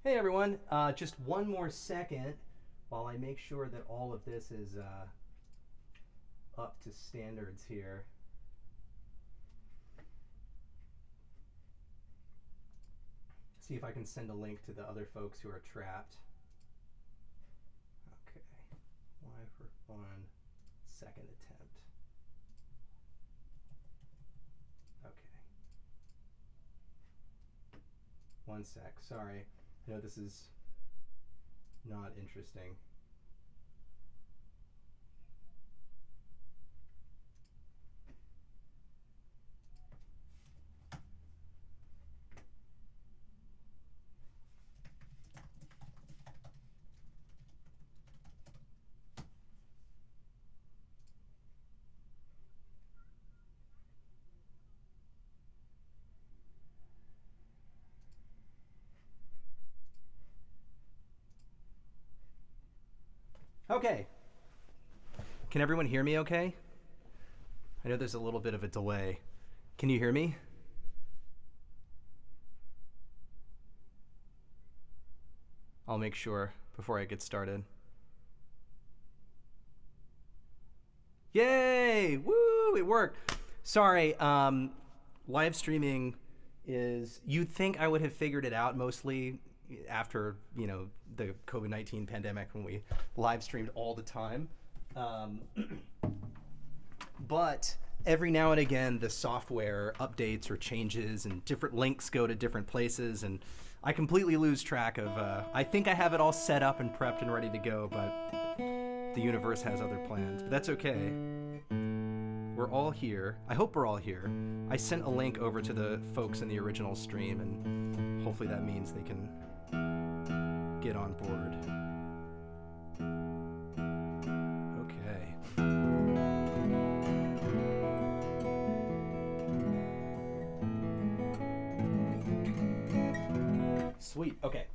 Hey everyone, just one more second while I make sure that all of this is up to standards here. See if I can send a link to the other folks who are trapped. Okay, live for 1 second attempt. Okay. 1 sec, sorry. I know this is not interesting. Okay. Can everyone hear me okay? I know there's a little bit of a delay. Can you hear me? I'll make sure before I get started. Yay! Woo! It worked. Sorry, live streaming is, you'd think I would have figured it out mostly after, the COVID-19 pandemic when we live streamed all the time. But every now and again, the software updates or changes and different links go to different places, and I completely lose track of, I think I have it all set up and prepped and ready to go, but the universe has other plans. But that's okay. We're all here. I hope we're all here. I sent a link over to the folks in the original stream, and hopefully that means they can get on board. Okay. Sweet. Okay.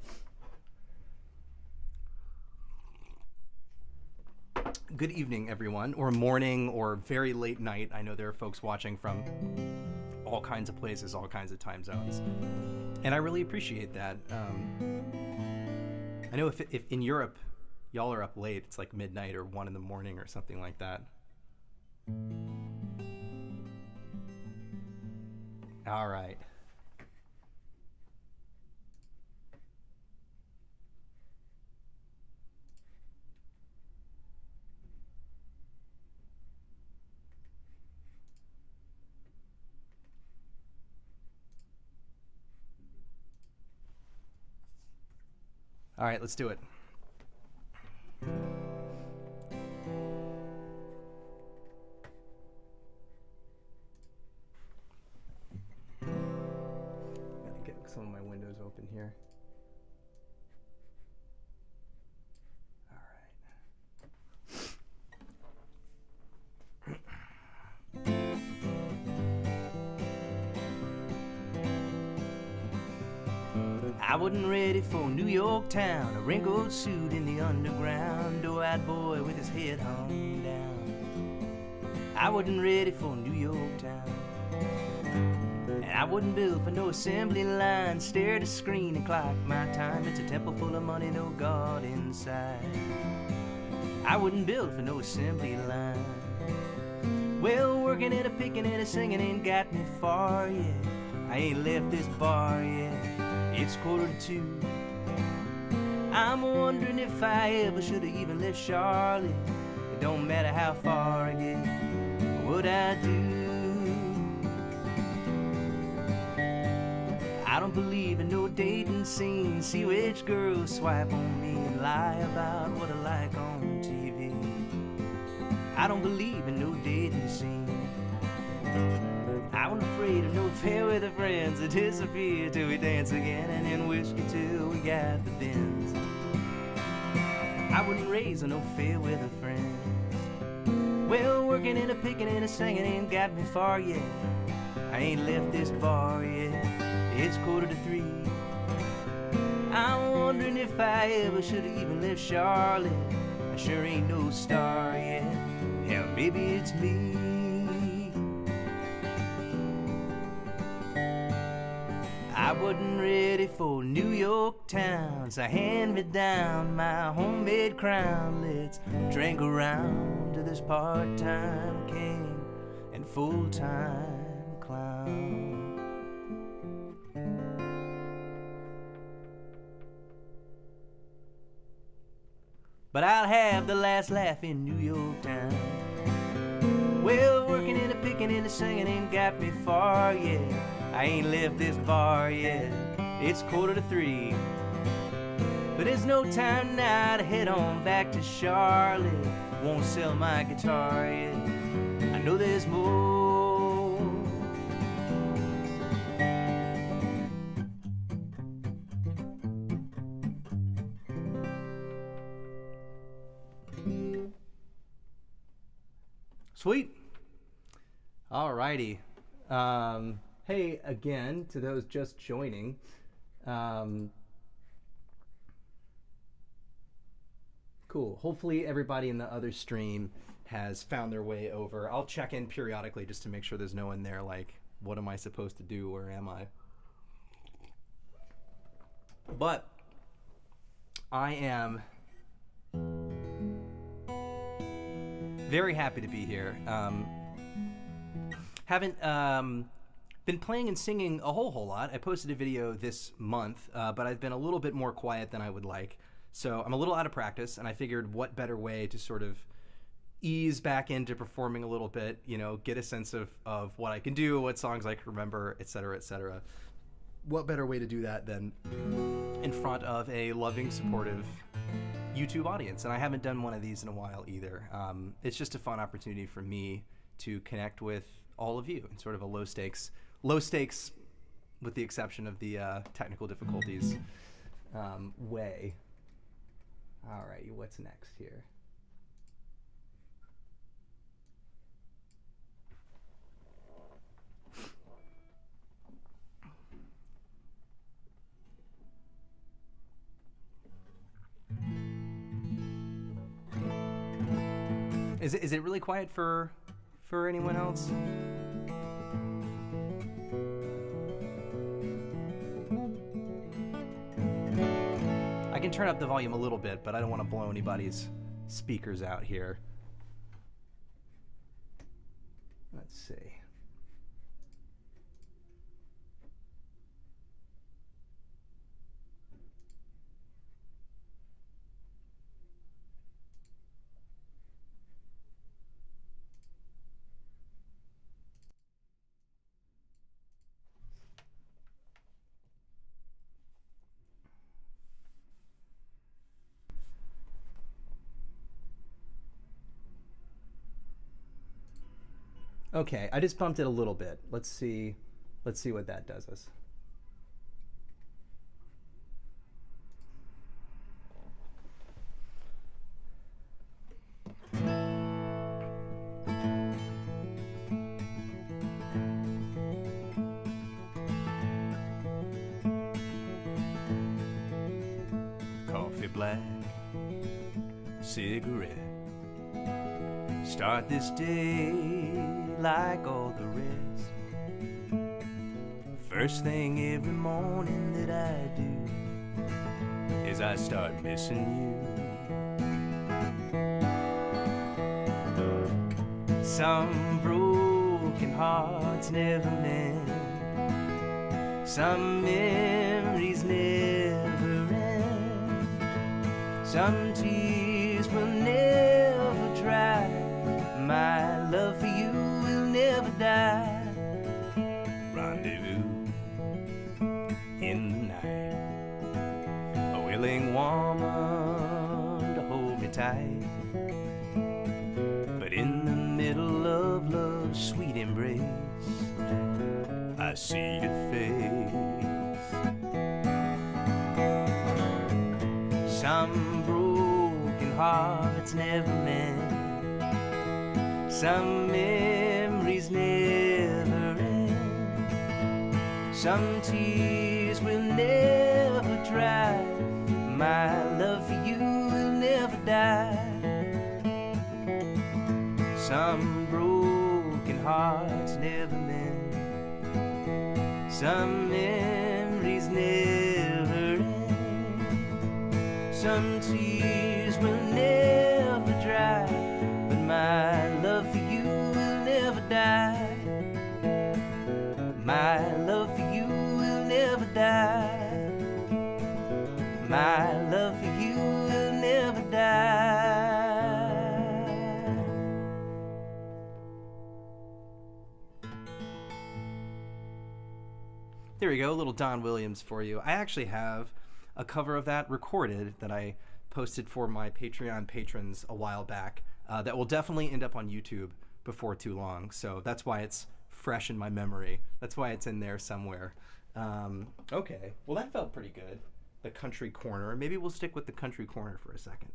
Good evening, everyone, or morning, or very late night. I know there are folks watching from all kinds of places, all kinds of time zones, and I really appreciate that. I know if in Europe y'all are up late, it's like midnight or 1 in the morning or something like that. All right. All right, let's do it. Gotta get some of my windows open here. All right. I wasn't ready for New York town, a wrinkled suit in the underground, doe-eyed boy with his head hung down. I wasn't ready for New York town, and I wasn't built for no assembly line. Stare at a screen and clock my time. It's a temple full of money, no God inside. I wasn't built for no assembly line. Well, working and a picking and a singing ain't got me far yet. I ain't left this bar yet. It's 1:45. I'm wondering if I ever should have even left Charlotte. It don't matter how far I get, what I do. I don't believe in no dating scene. See which girls swipe on me and lie about what I like on TV. I don't believe in no dating scene. I wasn't afraid of no fair weather friends that disappear till we dance again, and then whiskey till we got the bends. I wasn't raised on no fair weather friends. Well, working and a picking and a singing ain't got me far yet. I ain't left this bar yet. It's 2:45. I'm wondering if I ever should have even left Charlotte. I sure ain't no star yet. Hell, maybe it's me. I I wasn't ready for New York town, so hand me down my homemade crown. Let's drink around to this part-time king and full-time clown. But I'll have the last laugh in New York town. Well, working and a picking and a singing ain't got me far yet. I ain't left this bar yet. It's 2:45. But there's no time now to head on back to Charlotte. Won't sell my guitar yet. I know there's more. Sweet. Alrighty. Hey, again, to those just joining. Cool. Hopefully everybody in the other stream has found their way over. I'll check in periodically just to make sure there's no one there like, what am I supposed to do? Where am I? But I am very happy to be here. Haven't been playing and singing a whole lot. I posted a video this month, but I've been a little bit more quiet than I would like. So I'm a little out of practice, and I figured what better way to sort of ease back into performing a little bit, you know, get a sense of what I can do, what songs I can remember, et cetera, et cetera. What better way to do that than in front of a loving, supportive YouTube audience? And I haven't done one of these in a while either. It's just a fun opportunity for me to connect with all of you in sort of a low stakes with the exception of the technical difficulties way. All right, what's next here? Is it really quiet for anyone else? I can turn up the volume a little bit, but I don't want to blow anybody's speakers out here. Let's see. Okay, I just bumped it a little bit. Let's see what that does us. Coffee black, cigarette. Start this day like all the rest. First thing every morning that I do is I start missing you. Some broken hearts never mend. Some memories never end. Some tears will never dry. My love for you will never die. Rendezvous in the night. A willing woman to hold me tight. But in the middle of love's sweet embrace, I see your face. Some broken hearts never mend. Some memories never end. Some tears will never dry. My love for you will never die. Some broken hearts never mend. Some memories Some tears will never dry, but my love for you will never die. My love for you will never die. My love for you will never die. There we go, a little Don Williams for you. I actually have a cover of that recorded that I posted for my Patreon patrons a while back that will definitely end up on YouTube before too long. So that's why it's fresh in my memory. That's why it's in there somewhere. Okay, well that felt pretty good. The country corner. Maybe we'll stick with the country corner for a second.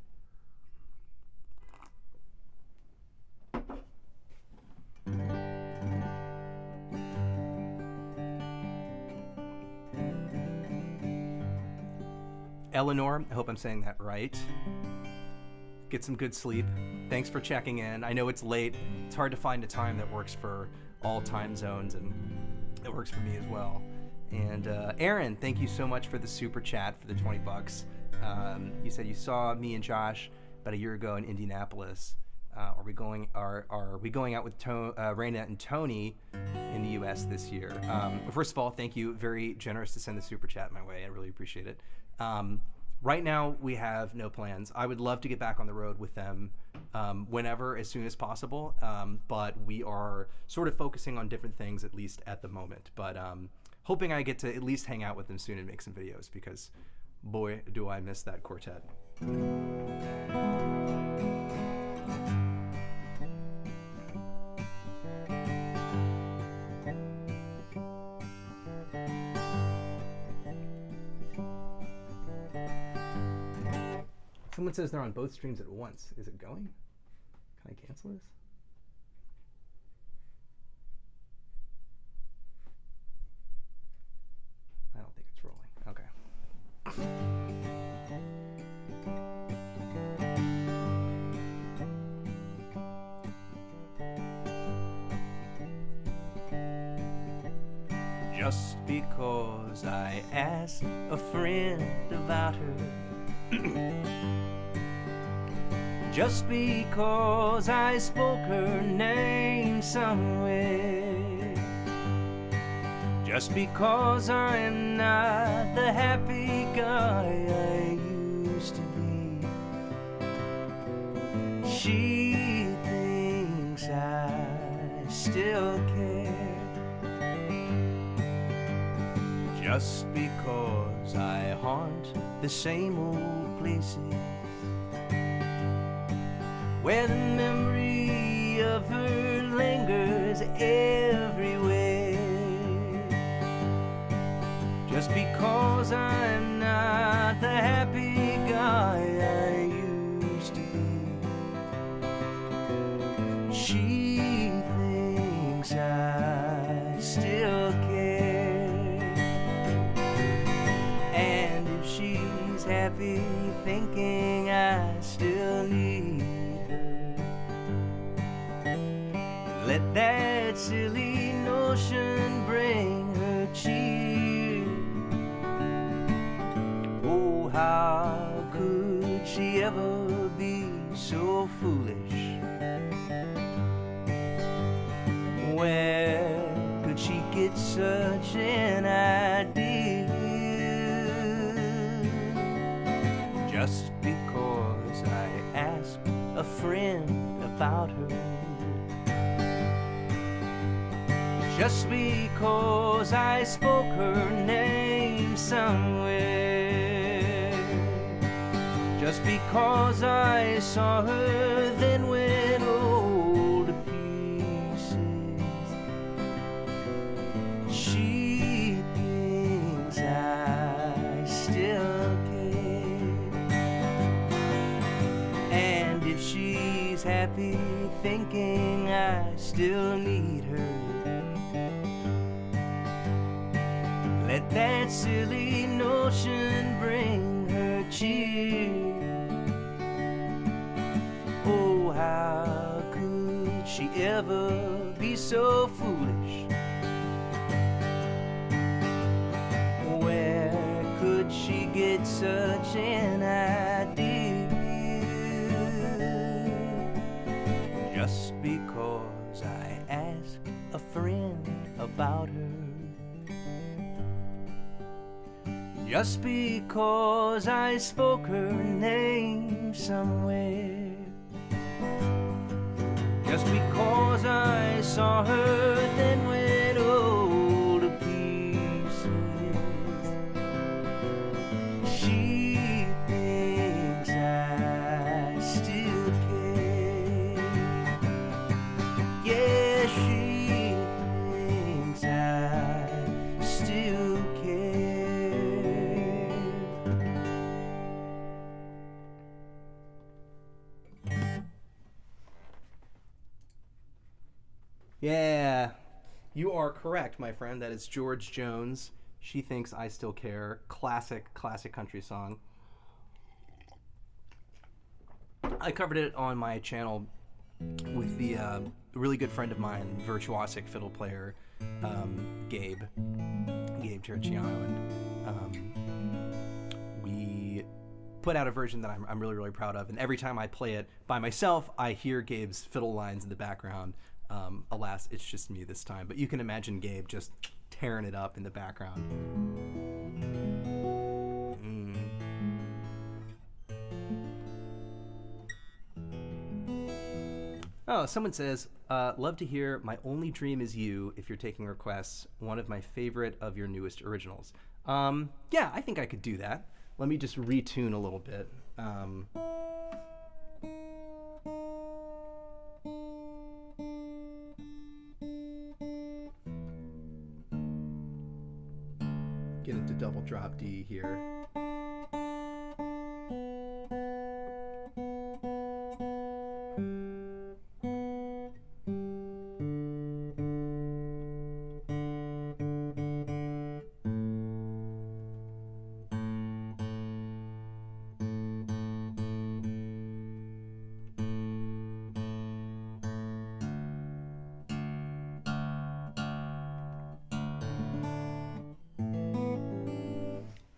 Eleanor, I hope I'm saying that right. Get some good sleep. Thanks for checking in. I know it's late. It's hard to find a time that works for all time zones, and it works for me as well. And Aaron, thank you so much for the super chat for the $20. You said you saw me and Josh about a year ago in Indianapolis. Are we going out with Raina and Tony in the U.S. this year? First of all, thank you. Very generous to send the super chat my way. I really appreciate it. Right now, we have no plans. I would love to get back on the road with them whenever, as soon as possible. But we are sort of focusing on different things, at least at the moment. But hoping I get to at least hang out with them soon and make some videos, because boy, do I miss that quartet. Someone says they're on both streams at once. Is it going? Can I cancel this? I don't think it's rolling. Okay. Just because I asked a friend about her, just because I spoke her name somewhere, just because I'm not the happy guy I used to be, she thinks I still care. Just because I haunt the same old places where the memory of her lingers everywhere. Just because I'm not the happy guy I used to be, she thinks I still care. And if she's happy thinking I still need, let that silly notion bring her cheer. Oh, how could she ever be so foolish? Where could she get such an idea? Just because I asked a friend about her, just because I spoke her name somewhere, just because I saw her then went all to pieces, she thinks I still care. And if she's happy thinking I still need her, let that silly notion bring her cheer. Oh, how could she ever be so foolish? Where could she get such an idea? cause I asked a friend about her. Just because I spoke her name somewhere, just because I saw her then went all to pieces, she thinks I still care. Yeah, she thinks I still care. Yeah, you are correct, my friend. That is George Jones. She Thinks I Still Care. Classic country song. I covered it on my channel with the really good friend of mine, virtuosic fiddle player, Gabe Terciano, and we put out a version that I'm really, really proud of. And every time I play it by myself, I hear Gabe's fiddle lines in the background. Alas, it's just me this time. But you can imagine Gabe just tearing it up in the background. Oh, someone says, love to hear My Only Dream Is You if you're taking requests. One of my favorite of your newest originals. Yeah, I think I could do that. Let me just retune a little bit. Get into double drop D here.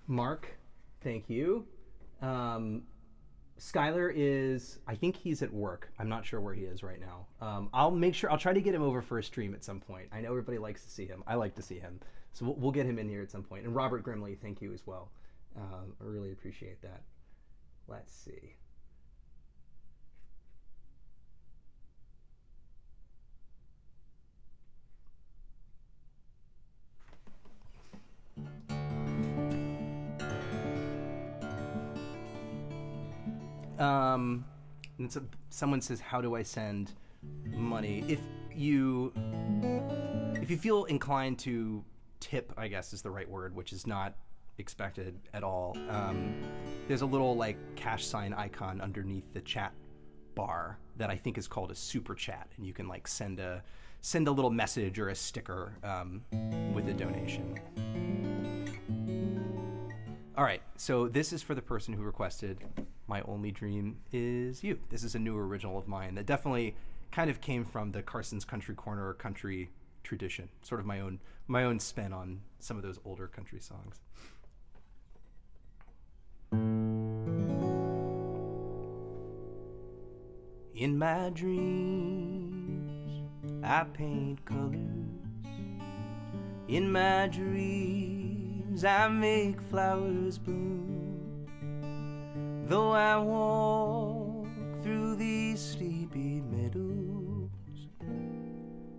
Mark, thank you. Skylar is, I think he's at work. I'm not sure where he is right now. I'll try to get him over for a stream at some point. I know everybody likes to see him. I like to see him. So we'll get him in here at some point. And Robert Grimley, thank you as well. I really appreciate that. Let's see. Someone says, how do I send money? If you feel inclined to tip, I guess is the right word, which is not expected at all, there's a little like cash sign icon underneath the chat bar that I think is called a super chat, and you can like send a little message or a sticker with a donation. All right, so this is for the person who requested My Only Dream Is You. This is a newer original of mine that definitely kind of came from the Carson's Country Corner country tradition, sort of my own spin on some of those older country songs. In my dreams, I paint colors. In my dreams, I make flowers bloom. Though I walk through these sleepy meadows,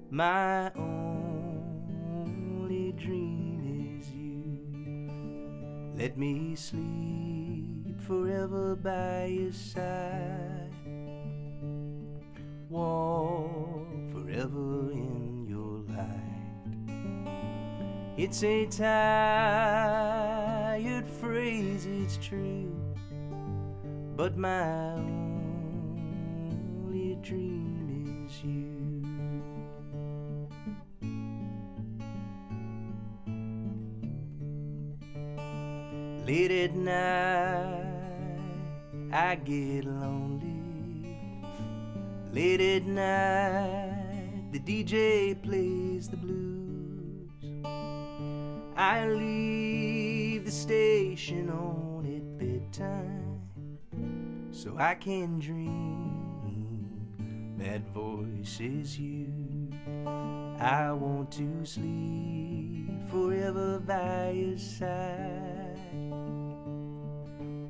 my only dream is you. Let me sleep forever by your side, walk forever in your light. It's a tired phrase, it's true, but my only dream is you. Late at night, I get lonely. Late at night, the DJ plays the blues. I leave the station on at bedtime so I can dream that voice is you. I want to sleep forever by your side,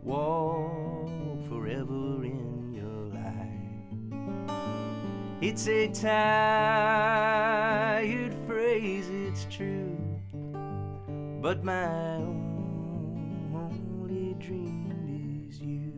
walk forever in your light. It's a tired phrase, it's true, but my only dream is you.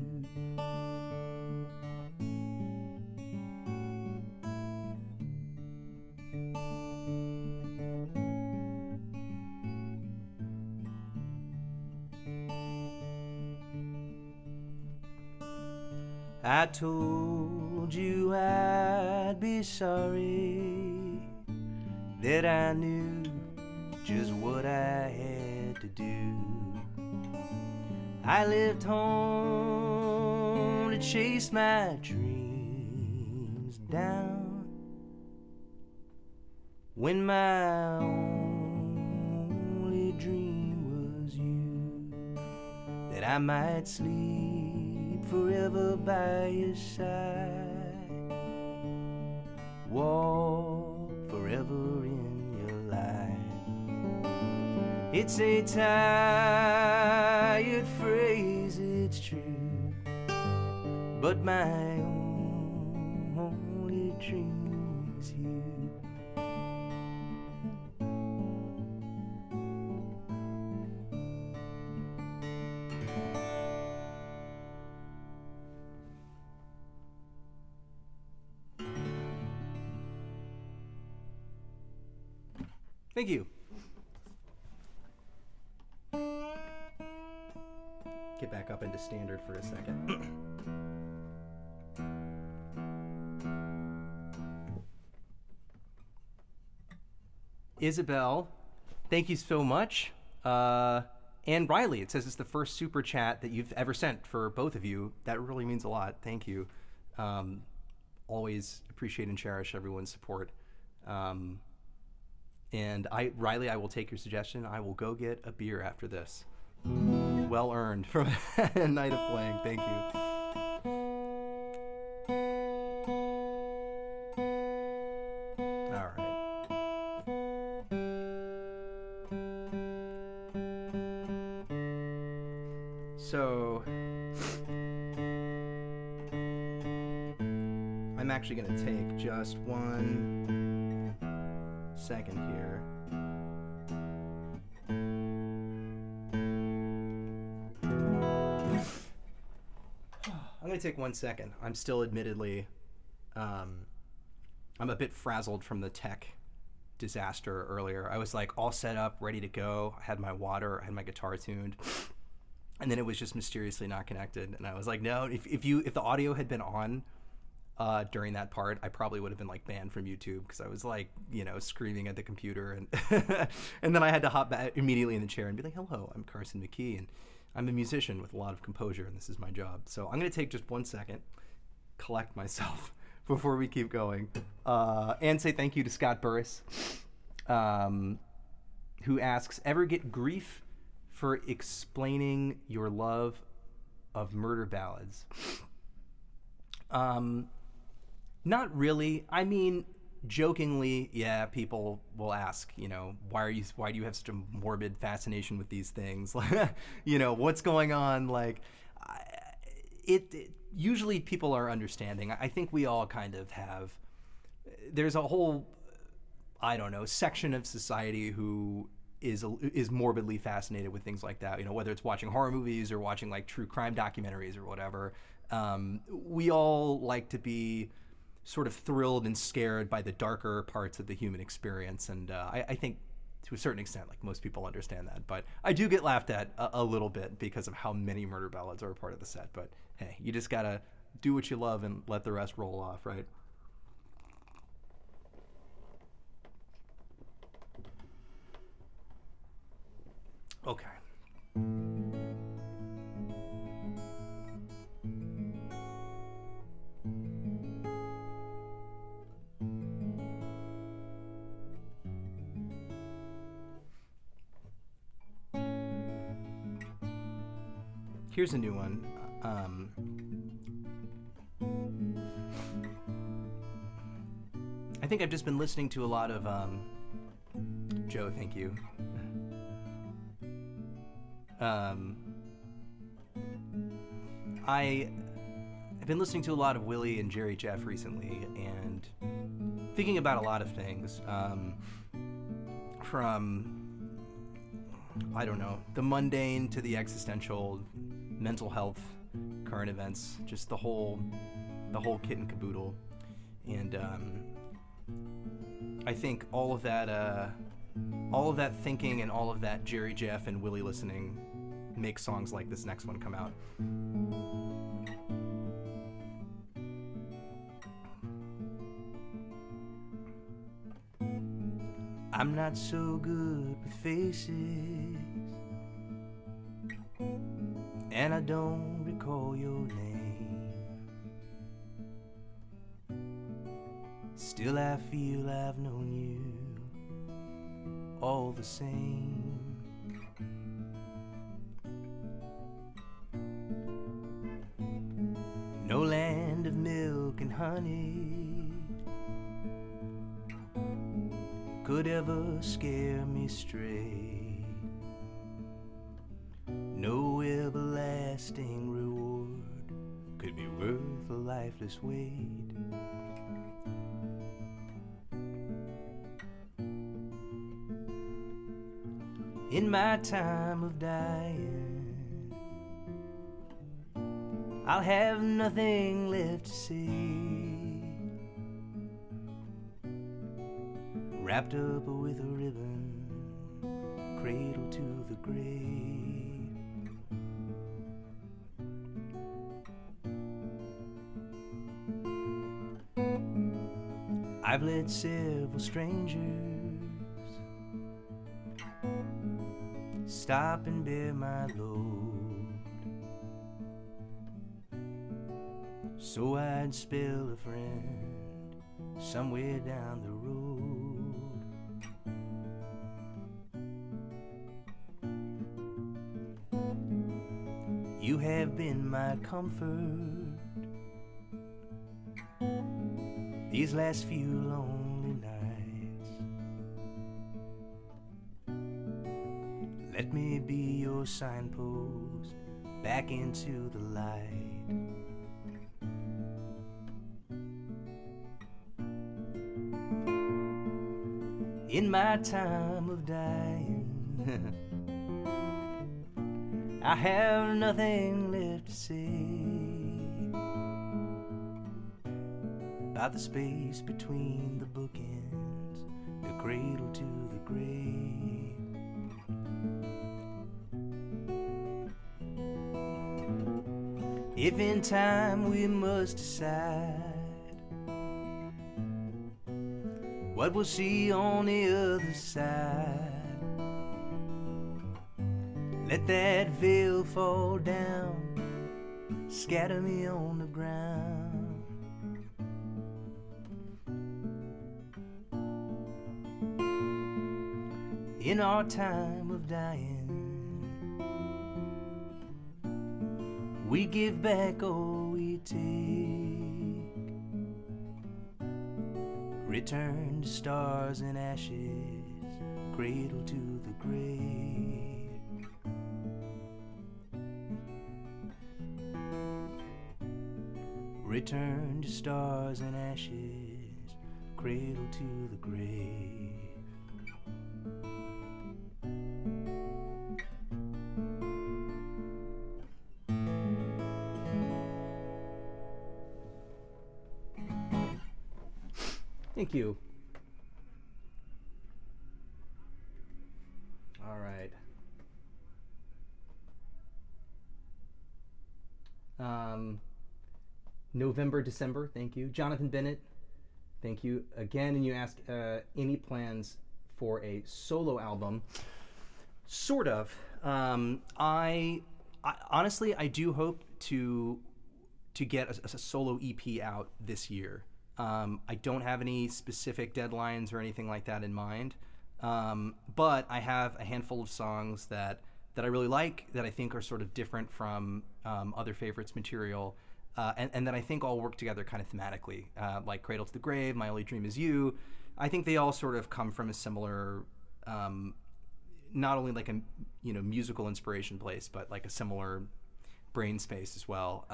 I told you I'd be sorry, that I knew just what I had to do. I left home to chase my dreams down, when my only dream was you, that I might sleep forever by your side, walk forever in your light. It's a tired phrase, it's true, but my only dream is you. Thank you. Get back up into standard for a second. Isabel, thank you so much. And Riley, it says it's the first super chat that you've ever sent for both of you. That really means a lot. Thank you. Always appreciate and cherish everyone's support. And Riley, I will take your suggestion. I will go get a beer after this. Well earned from a night of playing. Thank you. All right. So I'm actually going to take just 1 second here. I'm going to take 1 second. I'm still admittedly, I'm a bit frazzled from the tech disaster earlier. I was like all set up, ready to go. I had my water, I had my guitar tuned, and then it was just mysteriously not connected. And I was like, no, if the audio had been on during that part, I probably would have been like banned from YouTube, because I was like, screaming at the computer, and and then I had to hop back immediately in the chair and be like, hello, I'm Carson McKee, and I'm a musician with a lot of composure, and this is my job. So I'm going to take just 1 second, collect myself before we keep going, and say thank you to Scott Burris, who asks, ever get grief for explaining your love of murder ballads? Not really. I mean, jokingly, yeah, people will ask, why do you have such a morbid fascination with these things? What's going on? Like, usually people are understanding. I think we all kind of have, there's a whole, I don't know, section of society who is morbidly fascinated with things like that, whether it's watching horror movies or watching like true crime documentaries or whatever. We all like to be sort of thrilled and scared by the darker parts of the human experience, and I think to a certain extent, like, most people understand that. But I do get laughed at a little bit because of how many murder ballads are a part of the set. But hey, you just gotta do what you love and let the rest roll off, right? Okay. Here's a new one. think I've just been listening to a lot of Joe, thank you. I've been listening to a lot of Willie and Jerry Jeff recently, and thinking about a lot of things, from, I don't know, the mundane to the existential, mental health, current events, just the whole kit and caboodle. And I think all of that thinking and all of that Jerry Jeff and Willie listening make songs like this next one come out. I'm not so good with faces, and I don't recall your name. Still I feel I've known you all the same. No land of milk and honey could ever scare me straight. No everlasting reward could be worth a lifeless wait. In my time of dying, I'll have nothing left to say. Wrapped up with a ribbon, cradled to the grave. I've led several strangers stop and bear my load, so I'd spell a friend somewhere down the road. You have been my comfort these last few lonely nights. Let me be your signpost back into the light. In my time of dying, I have nothing left to say about the space between the bookends, the cradle to the grave. If in time we must decide what we'll see on the other side, let that veil fall down, scatter me on the ground. In our time of dying, we give back all we take. Return to stars and ashes, cradle to the grave. Return to stars and ashes, cradle to the grave. Thank you. All right. November, December, thank you. Jonathan Bennett, thank you again. And you ask any plans for a solo album? Sort of. I honestly, I do hope to get a solo EP out this year. I don't have any specific deadlines or anything like that in mind, but I have a handful of songs that I really like, that I think are sort of different from other favorites material, and that I think all work together kind of thematically, like Cradle to the Grave, My Only Dream Is You. I think they all sort of come from a similar, not only like a musical inspiration place, but like a similar brain space as well.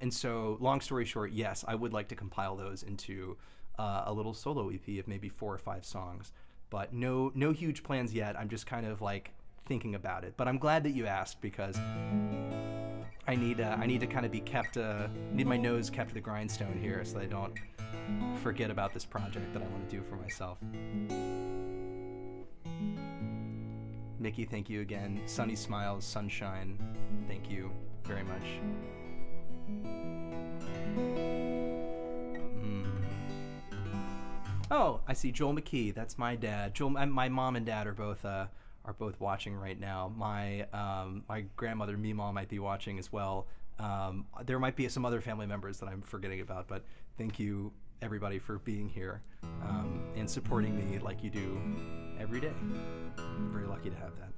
And so, long story short, yes, I would like to compile those into a little solo EP of maybe 4 or 5 songs, but no huge plans yet. I'm just kind of like thinking about it. But I'm glad that you asked, because I need to kind of be kept, need my nose kept to the grindstone here, so that I don't forget about this project that I want to do for myself. McKee, thank you again. Sunny Smiles, Sunshine, thank you very much. Oh, I see Joel McKee. That's my dad. Joel, my mom and dad are both watching right now. My grandmother Meemaw might be watching as well. There might be some other family members that I'm forgetting about, but thank you everybody for being here and supporting me like you do every day. I'm very lucky to have that.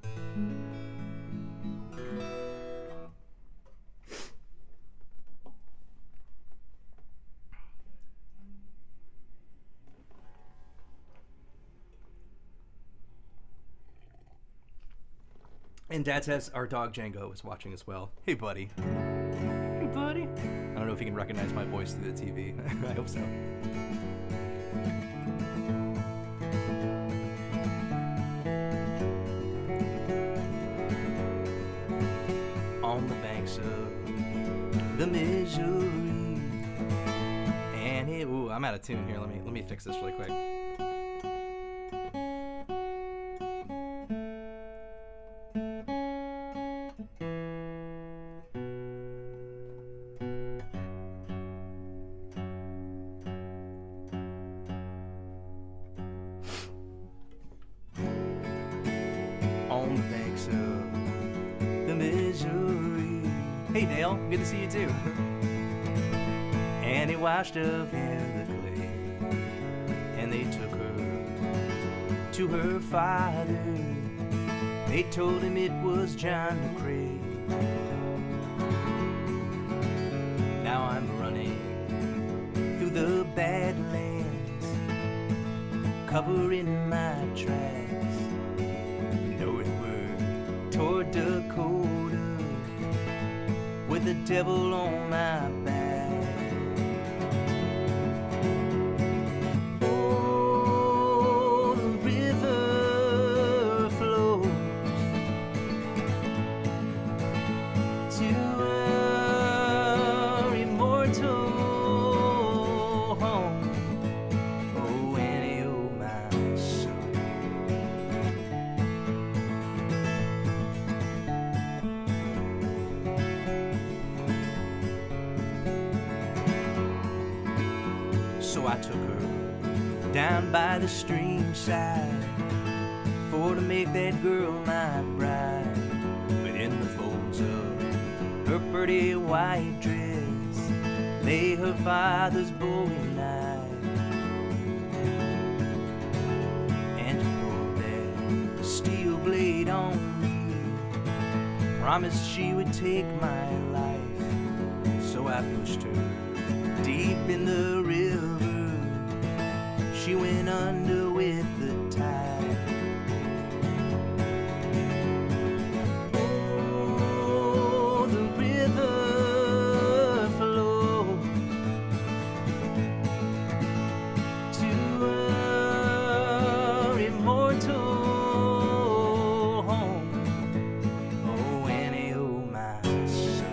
And Dad says our dog Django is watching as well. Hey, buddy. Hey, buddy. I don't know if you can recognize my voice through the TV. I hope so. On the banks of the Missouri. And hey, ooh, I'm out of tune here. Let me fix this really quick. On the banks of the Missouri. Hey Dale, good to see you too. And he washed up in the clay, and they took her to her father. They told him it was John McCrae. Now I'm running through the Badlands, covering my tracks, northward toward Dakota, with the devil on my back. Oh, the river flows to our immortal home. Oh, Annie, oh my soul. So I took her down by the stream side for to make that girl my bride. But in the folds of her pretty white dress lay her father's bowie knife, and she pulled that steel blade on me, promised she would take my life. So I pushed her deep in the river. She went under with the tide. Oh, the river flows to our immortal home. Oh, Annie, oh my soul.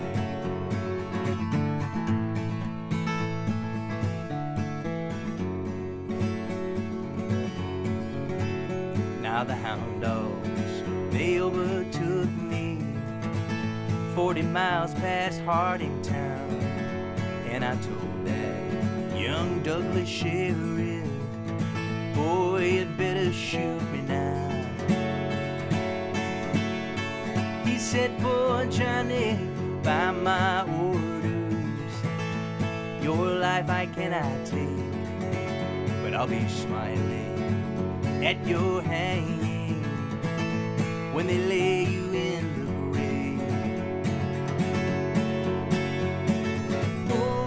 Now the hound dogs, they overtook me 40 miles past Harding Town, and I told that young Douglas sheriff, boy, you'd better shoot me now. He said, boy, Johnny, by my orders, your life I cannot take, but I'll be smiling at your hanging when they lay you in the grave. Oh,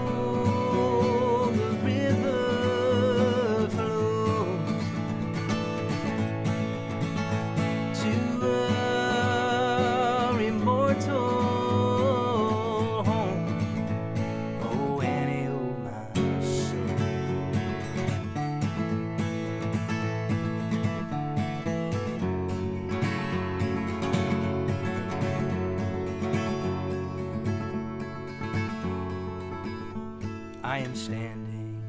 I am standing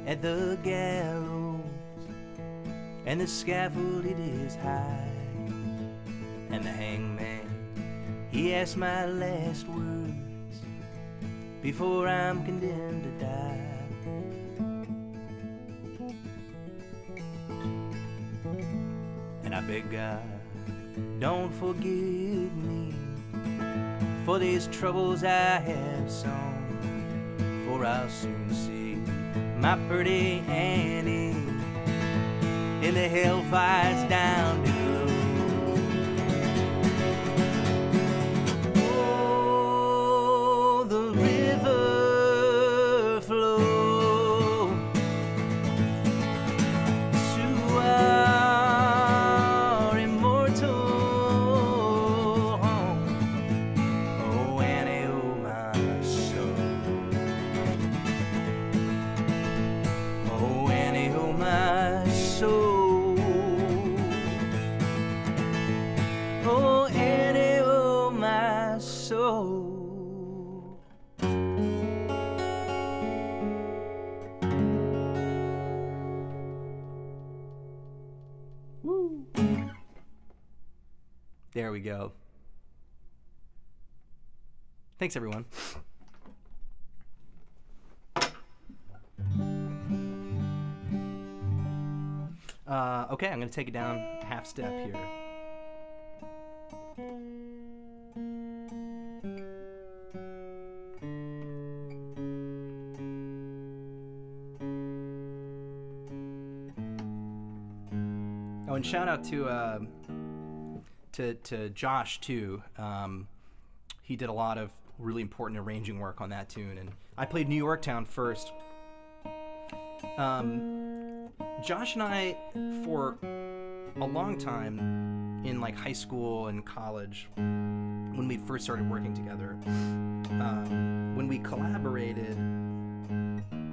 at the gallows, and the scaffold it is high, and the hangman, he asks my last words before I'm condemned to die. And I beg God, don't forgive me for these troubles I have sown, for I'll soon see my pretty Annie in the hellfires down below. Oh, the river flows to our immortal home. Oh, Annie, oh, my soul. Oh, Annie, oh, my soul. Oh, Annie, oh, my soul. Woo. There we go. Thanks, everyone. Okay, I'm going to take it down half step here. Oh, and shout out to Josh too. He did a lot of really important arranging work on that tune, and I played New Yorktown first. Josh and I, for a long time in like high school and college, when we first started working together, when we collaborated,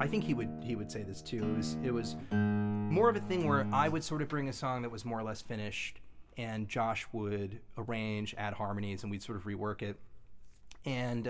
I think he would say this too. It was more of a thing where I would sort of bring a song that was more or less finished, and Josh would arrange, add harmonies, and we'd sort of rework it. And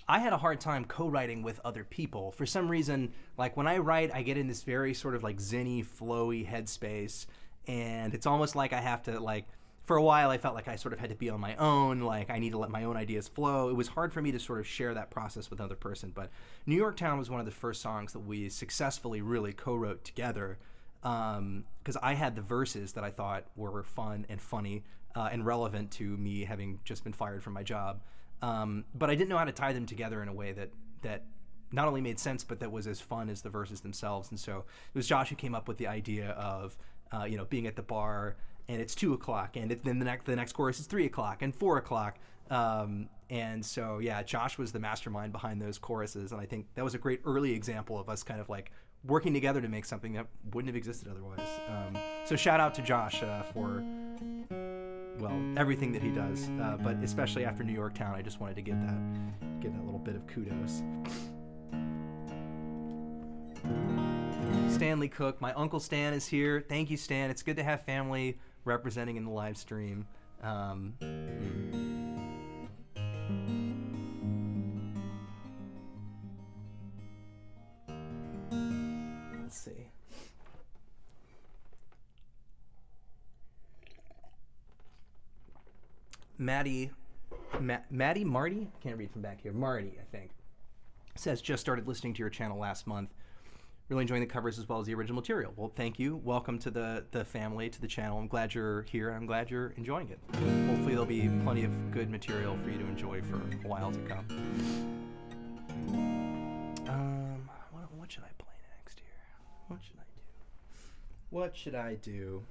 I had a hard time co-writing with other people. For some reason, like when I write, I get in this very sort of like zinny, flowy headspace, and it's almost like I have to like, for a while I felt like I sort of had to be on my own, like I need to let my own ideas flow. It was hard for me to sort of share that process with another person, but New Yorktown was one of the first songs that we successfully really co-wrote together, because I had the verses that I thought were fun and funny and relevant to me having just been fired from my job. But I didn't know how to tie them together in a way that not only made sense, but that was as fun as the verses themselves. And so it was Josh who came up with the idea of, being at the bar and it's 2:00, and then the next chorus is 3:00 and 4:00. And so, yeah, Josh was the mastermind behind those choruses. And I think that was a great early example of us kind of like working together to make something that wouldn't have existed otherwise. So shout out to Josh for, well, everything that he does, but especially after New Yorktown, I just wanted to give that little bit of kudos. Stanley Cook, my Uncle Stan is here. Thank you, Stan. It's good to have family representing in the live stream. Let's see. Marty? I can't read from back here. Marty, I think, says, just started listening to your channel last month. Really enjoying the covers as well as the original material. Well, thank you. Welcome to the family, to the channel. I'm glad you're here. I'm glad you're enjoying it. Hopefully there'll be plenty of good material for you to enjoy for a while to come. What should I play next here? What should I do?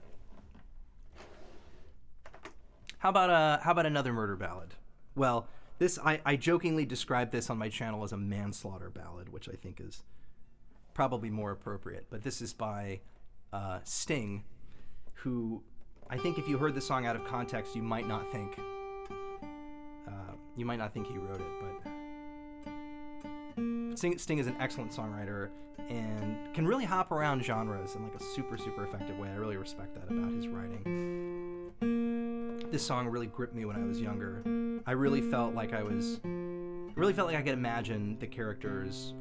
How about another murder ballad? Well, this I jokingly described this on my channel as a manslaughter ballad, which I think is probably more appropriate. But this is by Sting, who I think if you heard the song out of context, you might not think he wrote it. But Sting is an excellent songwriter and can really hop around genres in like a super, super effective way. I really respect that about his writing. This song really gripped me when I was younger. I really felt like I was really felt like I could imagine the character's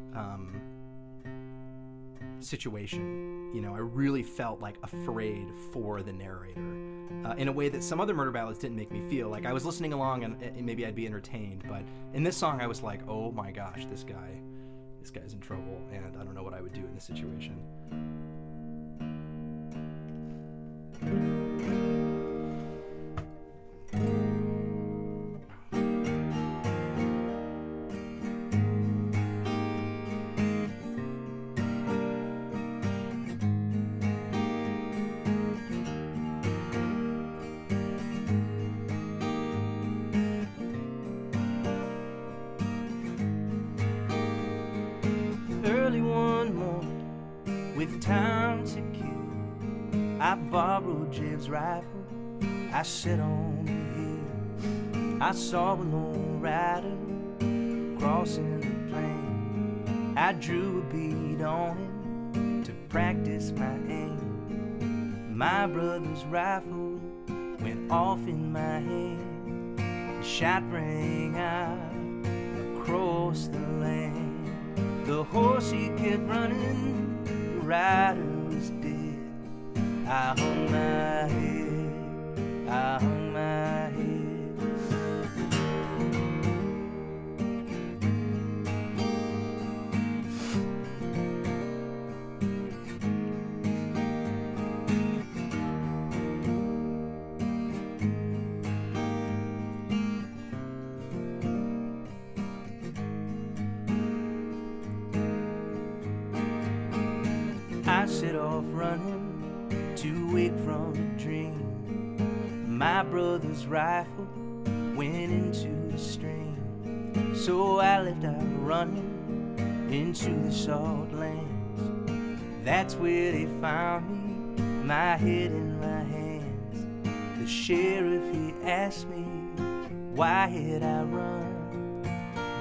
situation. You know, I really felt like afraid for the narrator in a way that some other murder ballads didn't make me feel. Like I was listening along and maybe I'd be entertained, but in this song I was like, oh my gosh, this guy's in trouble, and I don't know what I would do in this situation. Early one morning, with time to kill, I borrowed Jeb's rifle. I sat on the hill. I saw a lone rider crossing the plain. I drew a bead on him to practice my aim. My brother's rifle went off in my hand. The shot rang out across the land. The horse he kept running, the rider was dead. I hung my head, I hung my head. I set off running to wake from a dream. My brother's rifle went into the stream. So I left out running into the salt lands. That's where they found me, my head in my hands. The sheriff, he asked me, why had I run?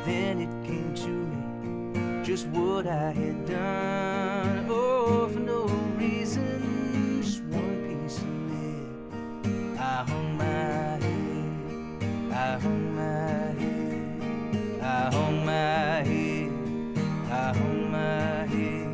Then it came to me, just what I had done. Oh, for no reason, just one piece of lead. I hung my head, I hung my head, I hung my head, I hung my head.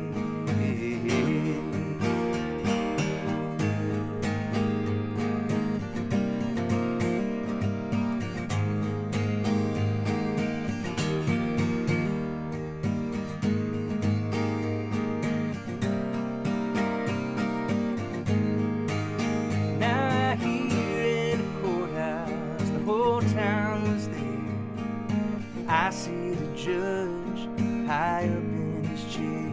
I see the judge high up in his chair.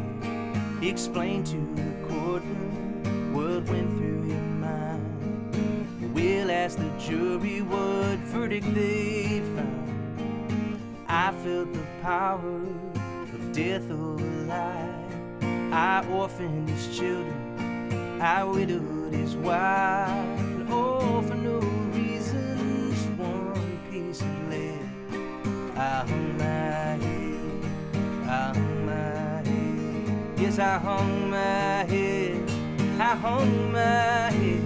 He explained to the courtroom what went through your mind. We'll ask the jury what verdict they found. I felt the power of death over life. I orphaned his children, I widowed his wife. Oh, for no reason, just one piece of lead. I hung my head, I hung my head. Yes, I hung my head, I hung my head.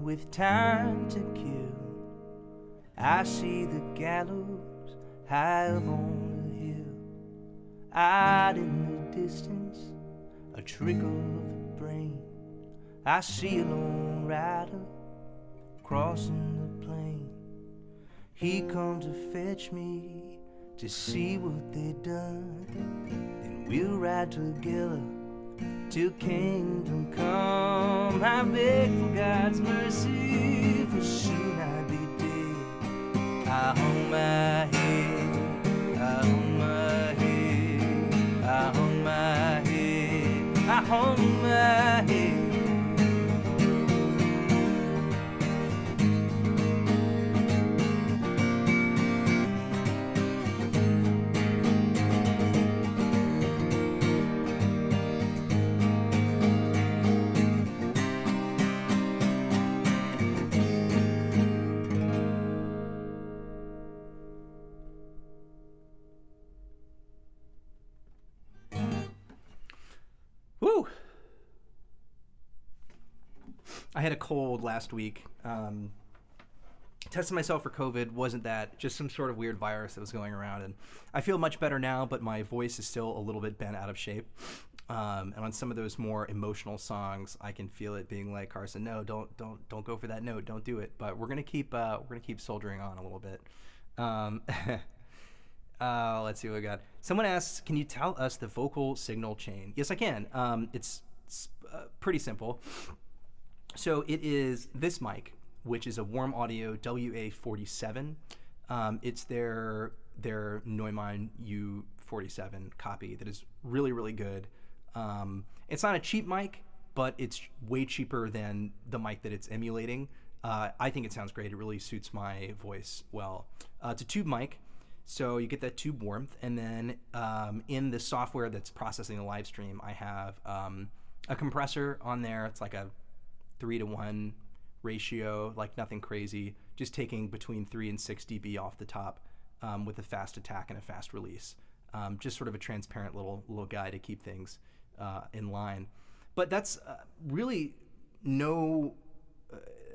With time to kill, I see the gallows high up on the hill. Out in the distance, a trickle of rain. I see a lone rider crossing the plain. He come to fetch me to see what they done. Then we'll ride together till kingdom come. I beg for God's mercy, for soon I'll be dead. I hung my head, I hung my head, I hung my head, I hung my head. I had a cold last week. Tested myself for COVID. Wasn't that just some sort of weird virus that was going around? And I feel much better now, but my voice is still a little bit bent out of shape. And on some of those more emotional songs, I can feel it being like, Carson, no, don't go for that note, don't do it. But we're gonna keep soldiering on a little bit. Let's see what we got. Someone asks, can you tell us the vocal signal chain? Yes, I can. It's pretty simple. So it is this mic, which is a Warm Audio WA47. It's their Neumann U47 copy that is really, really good. It's not a cheap mic, but it's way cheaper than the mic that it's emulating. I think it sounds great. It really suits my voice well. It's a tube mic, so you get that tube warmth, and then in the software that's processing the live stream, I have a compressor on there. It's like a 3-to-1 ratio, like nothing crazy, just taking between 3 and 6 dB off the top with a fast attack and a fast release. Just sort of a transparent little guy to keep things in line. But that's really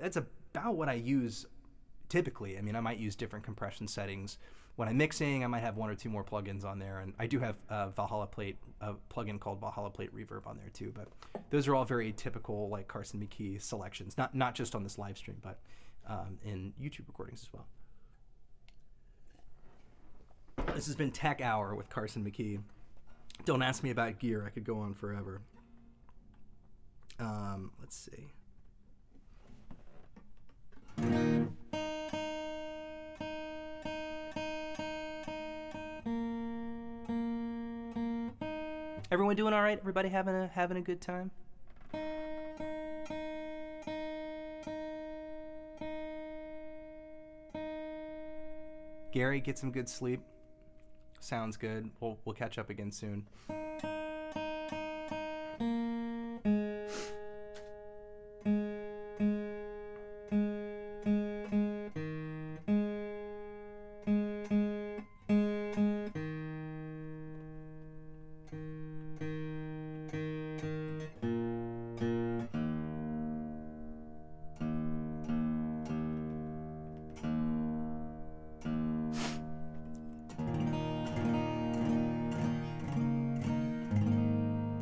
that's about what I use typically. I mean, I might use different compression settings. When I'm mixing, I might have 1 or 2 more plugins on there, and I do have a plugin called Valhalla Plate Reverb on there too. But those are all very typical, like Carson McKee selections, not just on this live stream, but in YouTube recordings as well. This has been Tech Hour with Carson McKee. Don't ask me about gear; I could go on forever. Let's see. Everyone doing all right? Everybody having a good time? Gary, get some good sleep. Sounds good. We'll catch up again soon.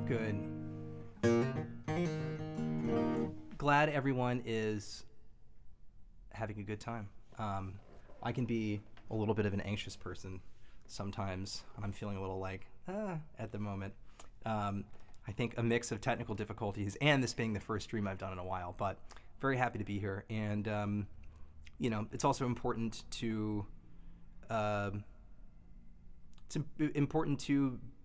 Good. Glad everyone is having a good time. I can be a little bit of an anxious person sometimes. I'm feeling a little like, at the moment. I think a mix of technical difficulties and this being the first stream I've done in a while, but very happy to be here. And, it's also important to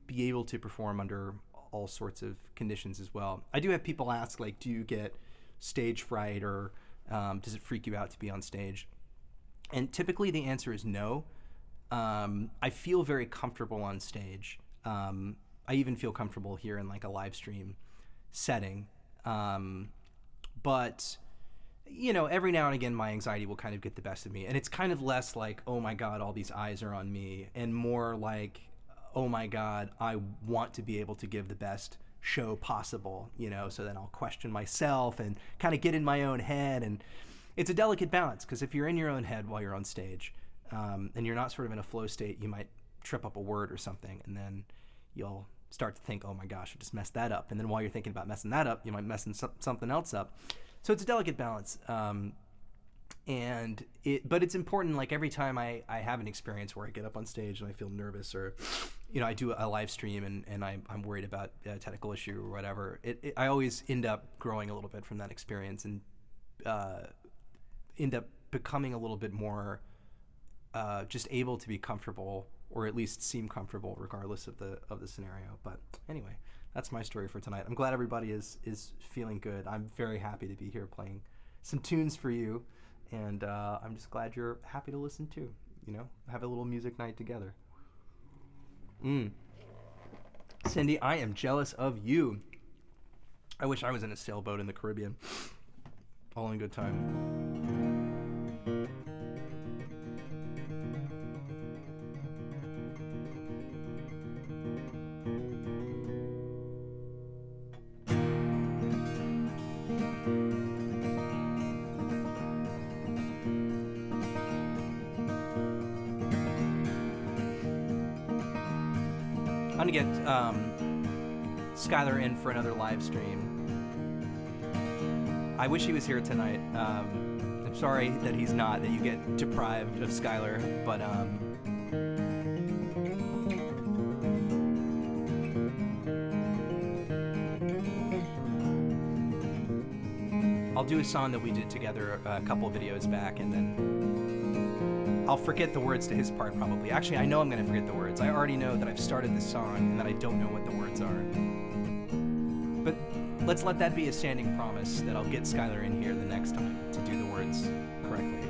be able to perform under all sorts of conditions as well. I do have people ask, like, do you get stage fright, or does it freak you out to be on stage? And typically the answer is no. I feel very comfortable on stage. I even feel comfortable here in like a live stream setting. But every now and again my anxiety will kind of get the best of me, and it's kind of less like, oh my God, all these eyes are on me, and more like, oh my God, I want to be able to give the best show possible, so then I'll question myself and kind of get in my own head. And it's a delicate balance, because if you're in your own head while you're on stage, and you're not sort of in a flow state, you might trip up a word or something, and then you'll start to think, oh my gosh, I just messed that up. And then while you're thinking about messing that up, you might mess something else up. So it's a delicate balance. But it's important, like every time I have an experience where I get up on stage and I feel nervous, or I do a live stream and I'm worried about a technical issue or whatever, I always end up growing a little bit from that experience, and end up becoming a little bit more just able to be comfortable, or at least seem comfortable regardless of the scenario. But anyway, that's my story for tonight. I'm glad everybody is feeling good. I'm very happy to be here playing some tunes for you. And I'm just glad you're happy to listen too, have a little music night together. Cindy, I am jealous of you. I wish I was in a sailboat in the Caribbean. All in good time. I'm gonna get Skylar in for another live stream. I wish he was here tonight. I'm sorry that he's not, that you get deprived of Skylar, but I'll do a song that we did together a couple of videos back, and then I'll forget the words to his part probably. Actually, I know I'm going to forget the words. I already know that I've started this song and that I don't know what the words are. But let's let that be a standing promise that I'll get Skylar in here the next time to do the words correctly.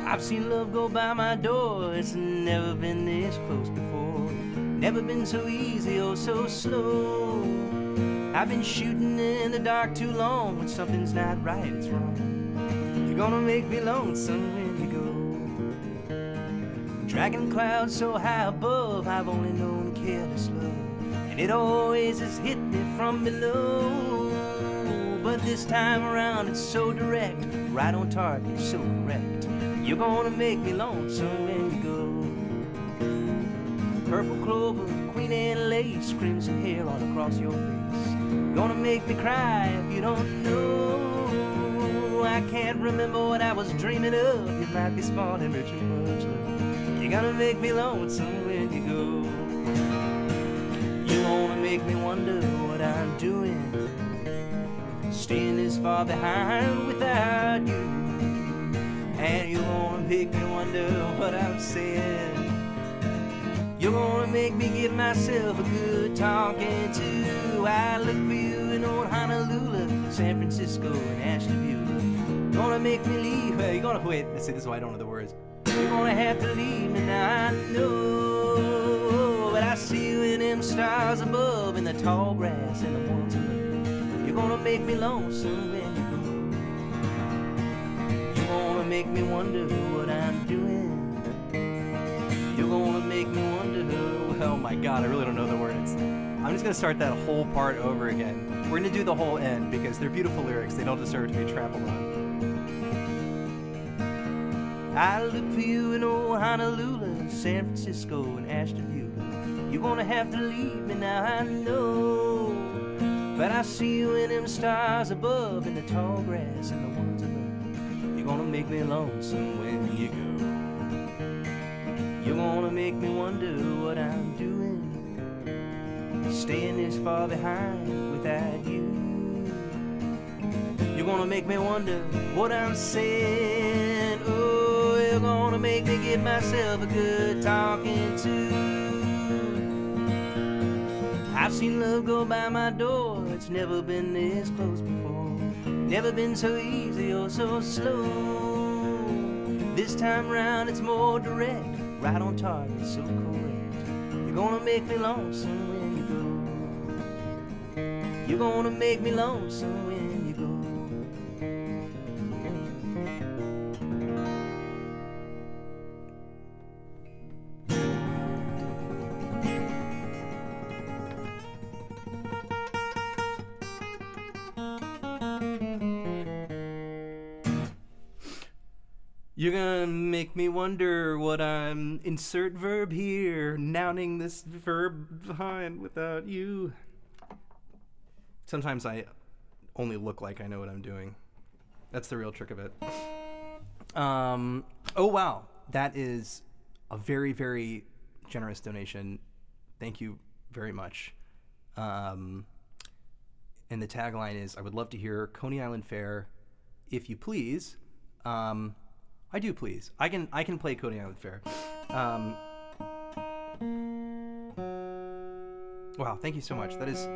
I've seen love go by my door. It's never been this close before. Never been so easy or so slow. I've been shooting in the dark too long. When something's not right, it's wrong. You're gonna make me lonesome when you go. Dragging clouds so high above, I've only known careless love, and it always has hit me from below. But this time around it's so direct, right on target, so correct. You're gonna make me lonesome when you go. Purple clover, queen and lace, crimson hair all across your face. Gonna make me cry if you don't know. I can't remember what I was dreaming of. You might be smart and rich and much love. You're gonna make me lonesome when you go. You wanna make me wonder what I'm doing, staying this far behind without you. And you wanna make me wonder what I'm saying. You're gonna make me give myself a good talking to. I look for you in old Honolulu, San Francisco, and Ashtabula. Gonna make me leave. You're gonna wait. Let's see, this is why I don't know the words. You're gonna have to leave me now, I know. But I see you in them stars above, in the tall grass and the woods above. You're gonna make me lonesome when you go. You're gonna make me wonder what I'm doing. You're gonna make me wonder. Oh my god, I really don't know the words. I'm just gonna start that whole part over again. We're gonna do the whole end because they're beautiful lyrics. They don't deserve to be trampled on. I look for you in old Honolulu, San Francisco, and Ashtabula. You're gonna have to leave me now, I know. But I see you in them stars above, in the tall grass and the ones above. You're gonna make me lonesome when you go. You're gonna make me wonder what I'm doing, staying this far behind without you. You're gonna make me wonder what I'm saying. Oh, you're gonna make me give myself a good talking to. I've seen love go by my door. It's never been this close before. Never been so easy or so slow. This time round it's more direct, right on target, so correct. You're gonna make me lonesome when you go. You're gonna make me lonesome when you go. You're gonna make me wonder what I'm... Insert verb here, nouning this verb behind without you. Sometimes I only look like I know what I'm doing. That's the real trick of it. Oh wow, that is a very, very generous donation. Thank you very much. And the tagline is, I would love to hear Coney Island Fair, if you please. I do please. I can play Coney Island Fair. Wow, thank you so much. That is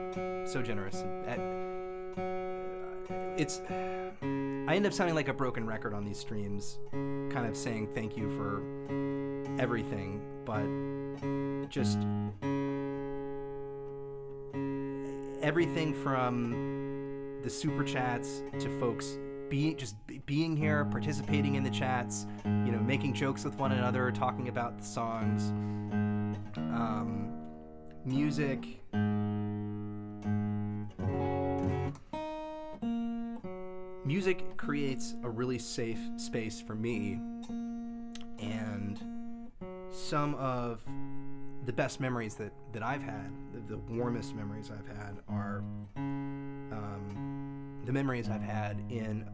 so generous. I end up sounding like a broken record on these streams, kind of saying thank you for everything, but just everything from the super chats to folks being here, participating in the chats, you know, making jokes with one another, talking about the songs, music. Music creates a really safe space for me, and some of the best memories that I've had, the warmest memories I've had, are the memories I've had in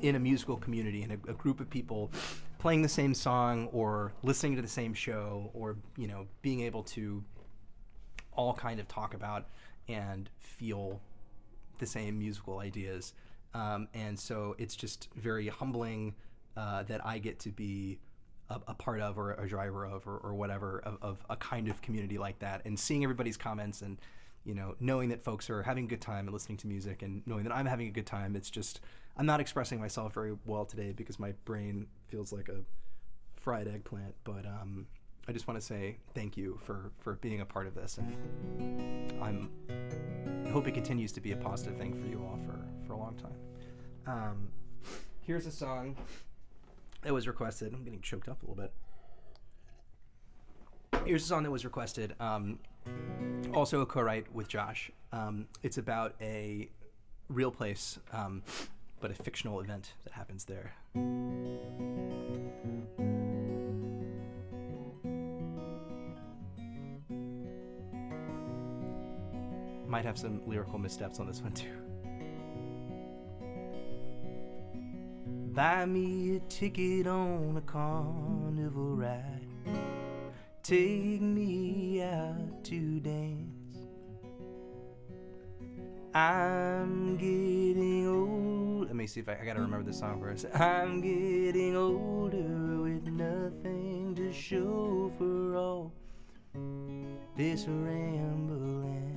a musical community, in a group of people playing the same song or listening to the same show, or, you know, being able to all kind of talk about and feel the same musical ideas. And so it's just very humbling that I get to be a part of, or a driver of, or whatever, of a kind of community like that, and seeing everybody's comments, and, you know, knowing that folks are having a good time and listening to music, and knowing that I'm having a good time. It's just, I'm not expressing myself very well today because my brain feels like a fried eggplant, but I just want to say thank you for being a part of this, and I hope it continues to be a positive thing for you all for a long time. Here's a song that was requested. I'm getting choked up a little bit. Here's a song that was requested, also a co-write with Josh. It's about a real place, but a fictional event that happens there. Might have some lyrical missteps on this one too. Buy me a ticket on a carnival ride. Take me out to dance. I'm getting old. Let me see if I gotta remember the song verse. I'm getting older with nothing to show for all this rambling.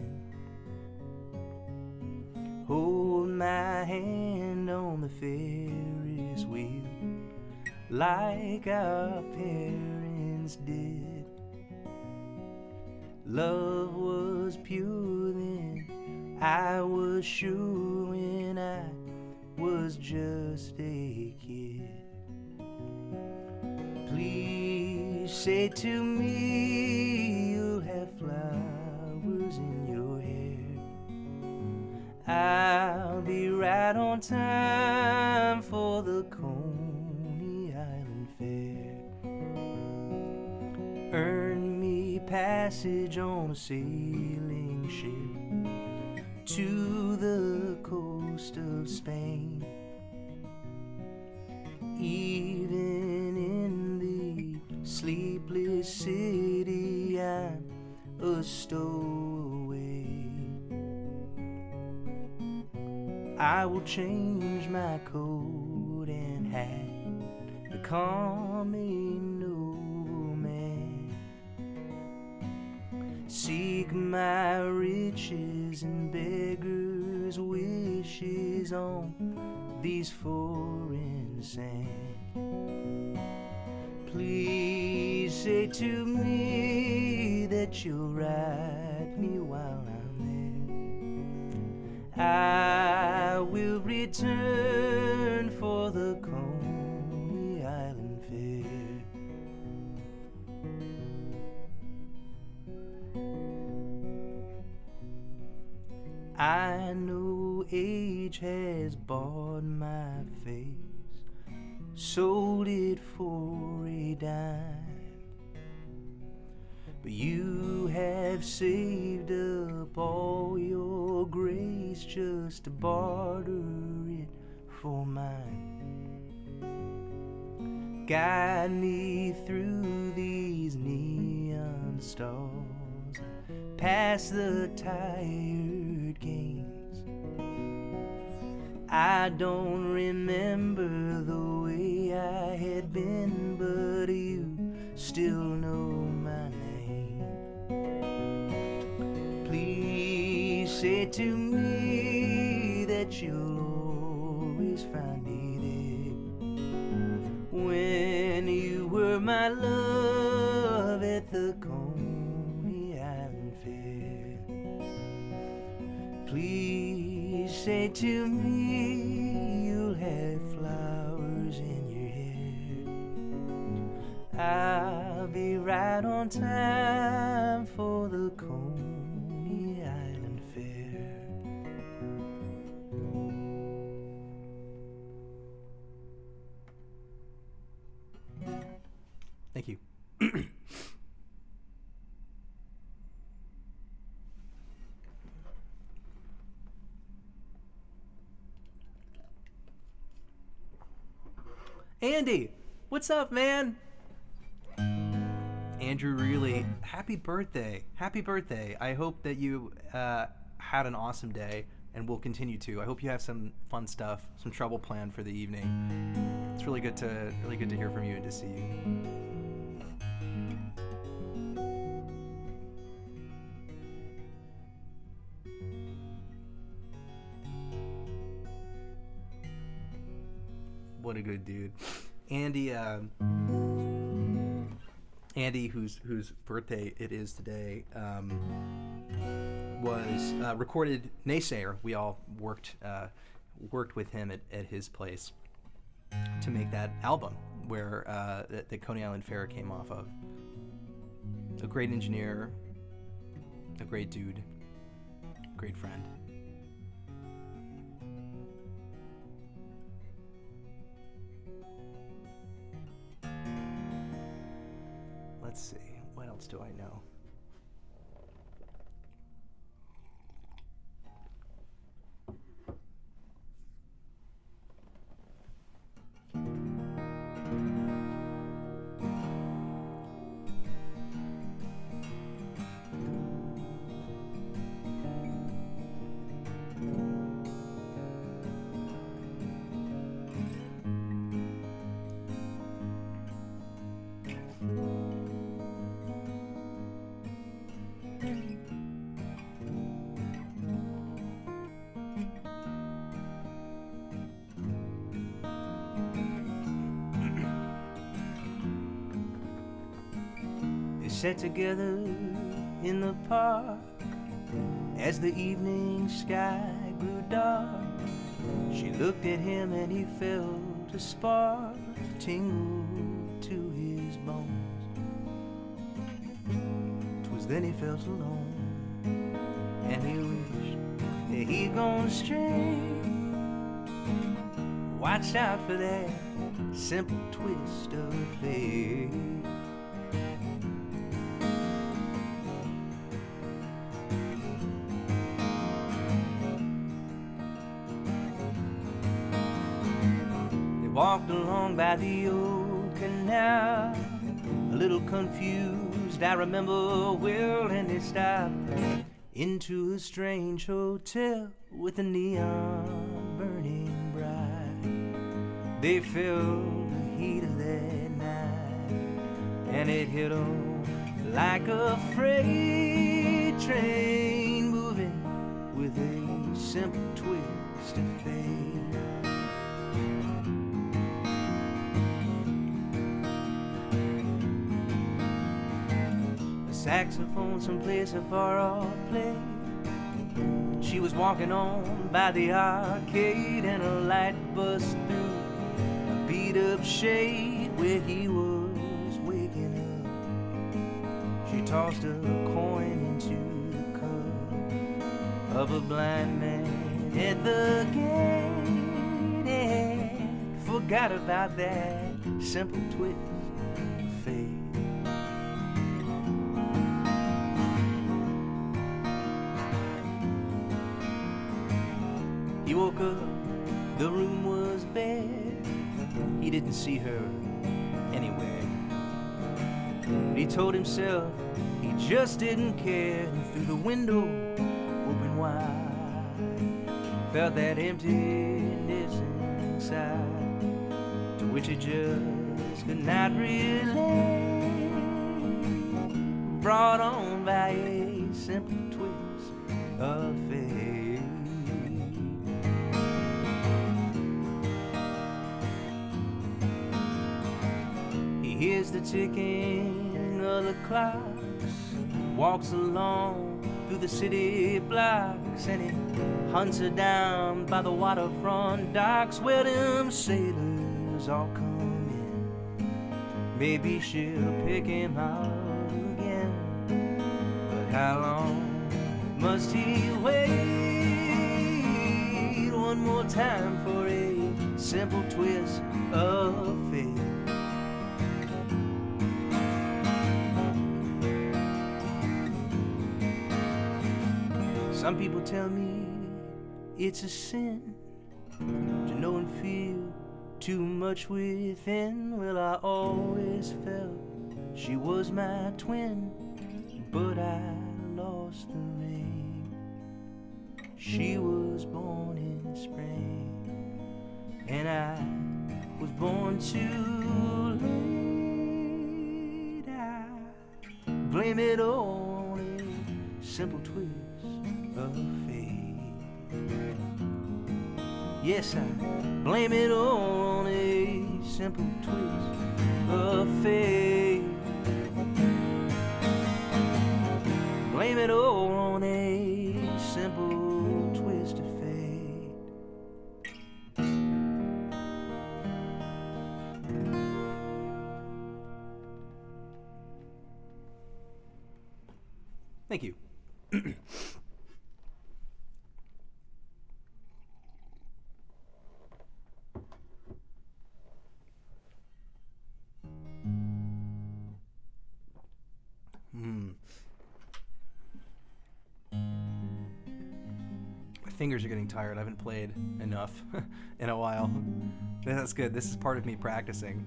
Hold my hand on the Ferris wheel like our parents did. Love was pure then, I was sure when I was just a kid. Please say to me you'll have flowers in your hair. I'll be right on time for the Coney Island Fair. Earn me passage on a sailing ship to the coast of Spain. Even in the sleepless city, I'm a stowaway. I will change my coat and hat, become a nobleman. Seek my riches and beggars' wishes on these foreign sands. Please say to me that you'll ride me while I'm there. I will return for the Coney Island Fair. I know age has bought my face, sold it for a dime, but you have saved up all your grace just to barter it for mine. Guide me through these neon stars, past the tired games. I don't remember the way I had been, but you still know my name. Please say to me that you'll always find me there. When you were my love at the Coney Island Fair. Please say to me you'll have flowers in your hair. I'll be right on time for the Coney Island Fair. Thank you. Andy, what's up, man? Andrew, really, happy birthday. Happy birthday. I hope that you had an awesome day and will continue to. I hope you have some fun stuff, some trouble planned for the evening. It's really good to hear from you and to see you. What a good dude. Andy, whose birthday it is today, was recorded Naysayer. We all worked with him at his place to make that album where the Coney Island Fair came off of. A great engineer, a great dude, great friend. Let's see, what else do I know? Sat together in the park as the evening sky grew dark. She looked at him and he felt a spark tingle to his bones. 'Twas then he felt alone and he wished that he'd gone astray. Watch out for that simple twist of fate. Walked along by the old canal, a little confused, I remember well, and they stopped into a strange hotel with a neon burning bright. They felt the heat of that night, and it hit them like a freight train moving with a simple twist of fate. Saxophone someplace a far off place. She was walking on by the arcade and a light bust through a beat up shade where he was waking up. She tossed a coin into the cup of a blind man at the gate and forgot about that simple twist of fate. He woke up, the room was bare. He didn't see her anywhere. But he told himself he just didn't care. And through the window, open wide, felt that emptiness inside, to which he just could not relate. Brought on by a simple twist of fate. He hears the ticking of the clocks, walks along through the city blocks, and he hunts her down by the waterfront docks where them sailors all come in. Maybe she'll pick him out again, but how long must he wait? One more time for a simple twist of fate. Some people tell me it's a sin to know and feel too much within. Well, I always felt she was my twin, but I lost the ring. She was born in spring, and I was born too late. I blame it on a simple twist of fate. Yes, I blame it on a simple twist of fate. Blame it all on a simple twist of fate. Thank you. My fingers are getting tired. I haven't played enough in a while. That's good. This is part of me practicing.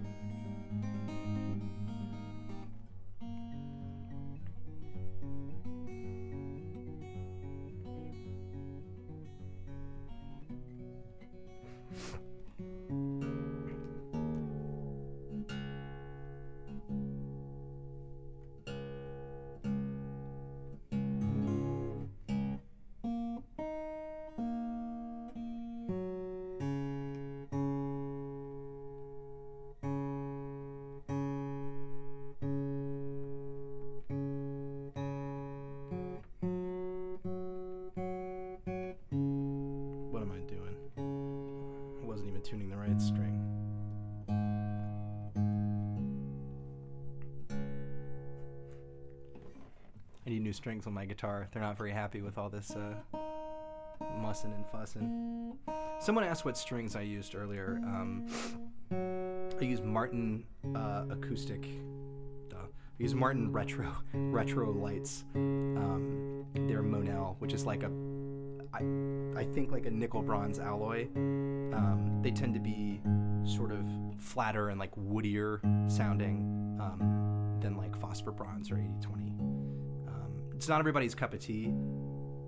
What am I doing? I wasn't even tuning the right string. I need new strings on my guitar. They're not very happy with all this mussing and fussing. Someone asked what strings I used earlier. I used Martin acoustic. I used Martin retro lights. They're Monel, which is like I think like a nickel bronze alloy. They tend to be sort of flatter and like woodier sounding than like phosphor bronze or 8020. It's not everybody's cup of tea,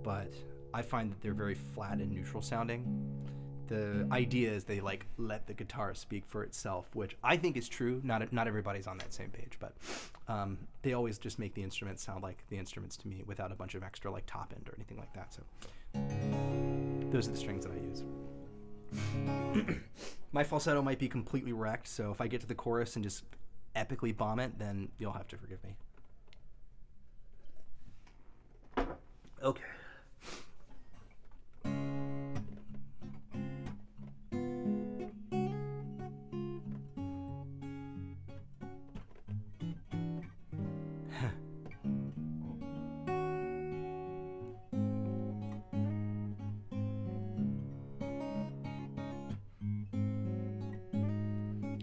but I find that they're very flat and neutral sounding. The idea is they like let the guitar speak for itself, which I think is true. Not everybody's on that same page, but they always just make the instruments sound like the instruments to me without a bunch of extra like top end or anything like that. So those are the strings that I use. My falsetto might be completely wrecked, so if I get to the chorus and just epically bomb it, then you'll have to forgive me. Okay.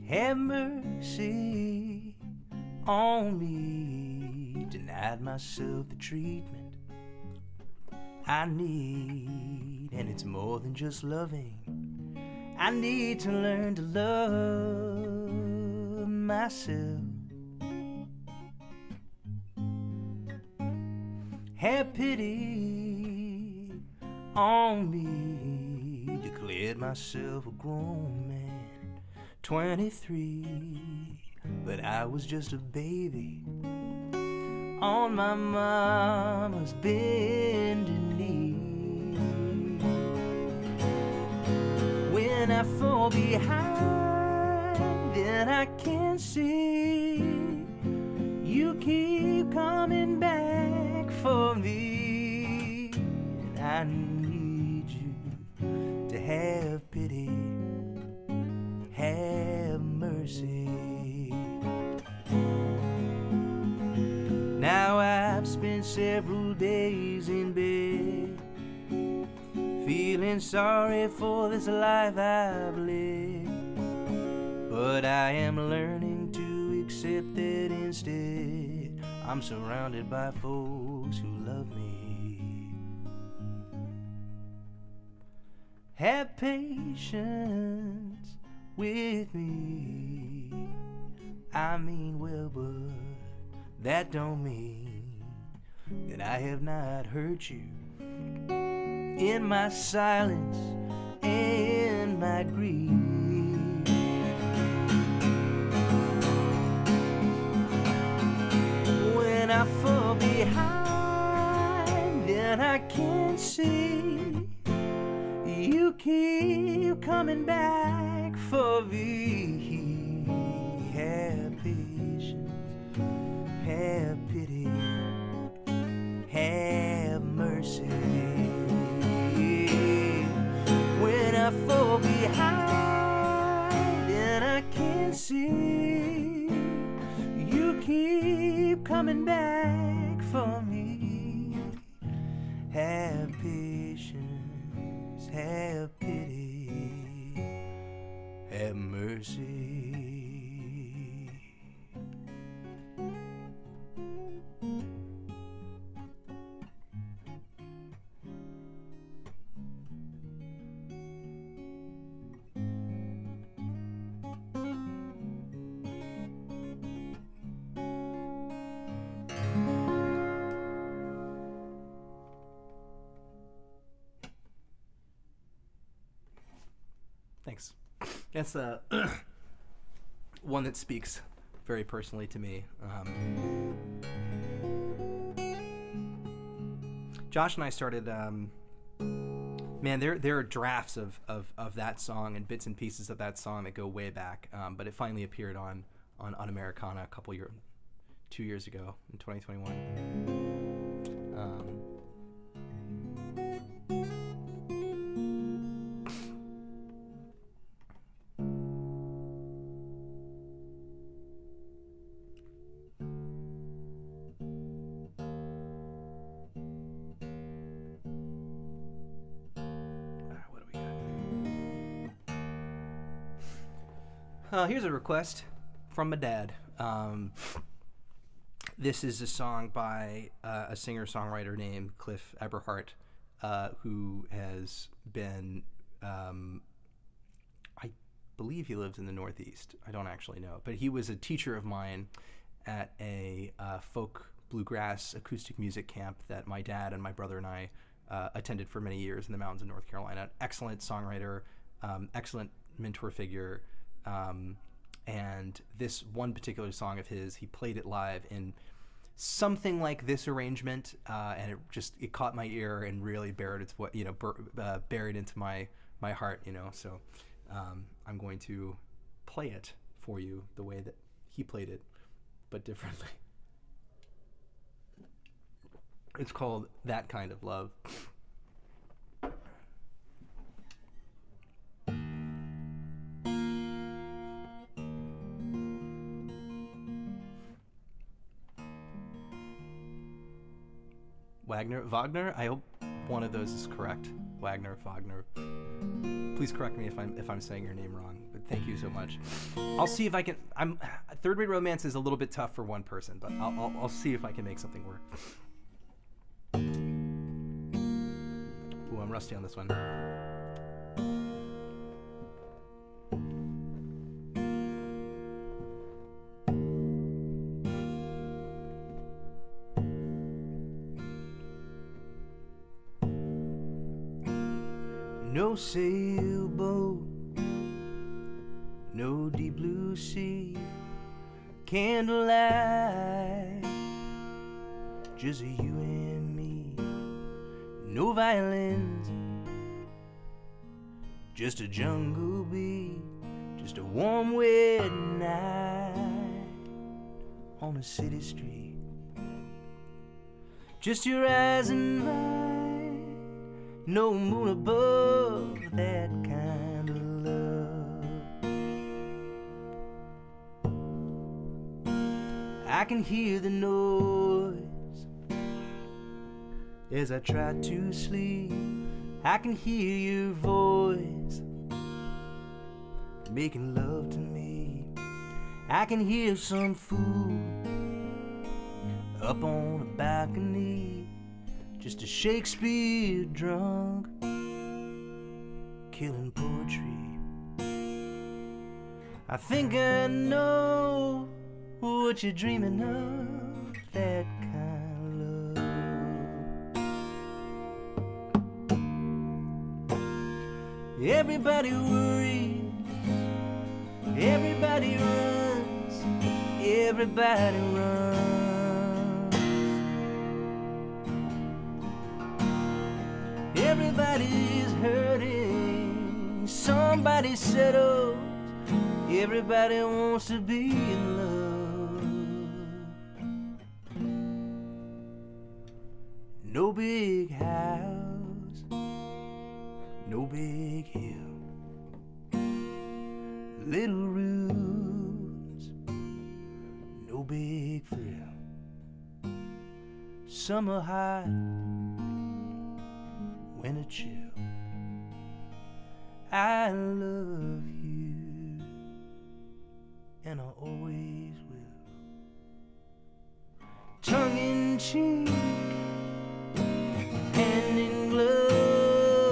Have mercy on me, denied myself the treatment I need, and it's more than just loving. I need to learn to love myself. Have pity on me, declared myself a grown man, 23, but I was just a baby on my mama's bending knee. When I fall behind, then I can see you keep coming back for me. And I need you to have pity, have mercy. Now I've spent several days in bed, feeling sorry for this life I've led. But I am learning to accept that instead I'm surrounded by folks who love me. have patience with me. I mean well, but that don't mean that I have not hurt you. In my silence and my grief, when I fall behind and I can't see, you keep coming back for me. Have patience, have pity, have mercy. When I fall behind and I can't see, you keep coming back for me. Have patience, have pity, have mercy. Thanks. That's one that speaks very personally to me. Josh and I started, man, there are drafts of that song and bits and pieces of that song that go way back, but it finally appeared on Americana 2 years ago in 2021. Here's a request from my dad. This is a song by a singer-songwriter named Cliff Eberhardt, who has been, I believe he lives in the Northeast. I don't actually know. But he was a teacher of mine at a folk bluegrass acoustic music camp that my dad and my brother and I attended for many years in the mountains of North Carolina. Excellent songwriter, excellent mentor figure. And this one particular song of his, he played it live in something like this arrangement, and it caught my ear and really buried into my heart, So I'm going to play it for you the way that he played it, but differently. It's called That Kind of Love. Wagner. I hope one of those is correct. Wagner. Please correct me if I'm saying your name wrong. But thank you so much. I'll see if I can. Third Rate Romance is a little bit tough for one person, but I'll see if I can make something work. Ooh, I'm rusty on this one. No sailboat, no deep blue sea, candlelight, just you and me. No violins, just a jungle beat, just a warm wet night on a city street. Just your eyes and mine, no moon above, that kind of love. I can hear the noise as I try to sleep. I can hear your voice making love to me. I can hear some fool up on a balcony, just a Shakespeare drunk killing poetry. I think I know what you're dreaming of, that kind of love. Everybody worries, everybody runs, everybody runs. Everybody's hurting, somebody settles, everybody wants to be in love. No big house, no big hill, little rooms, no big thrill. Summer hot, winter chill. I love you, and I always will. Tongue in cheek, hand in glove.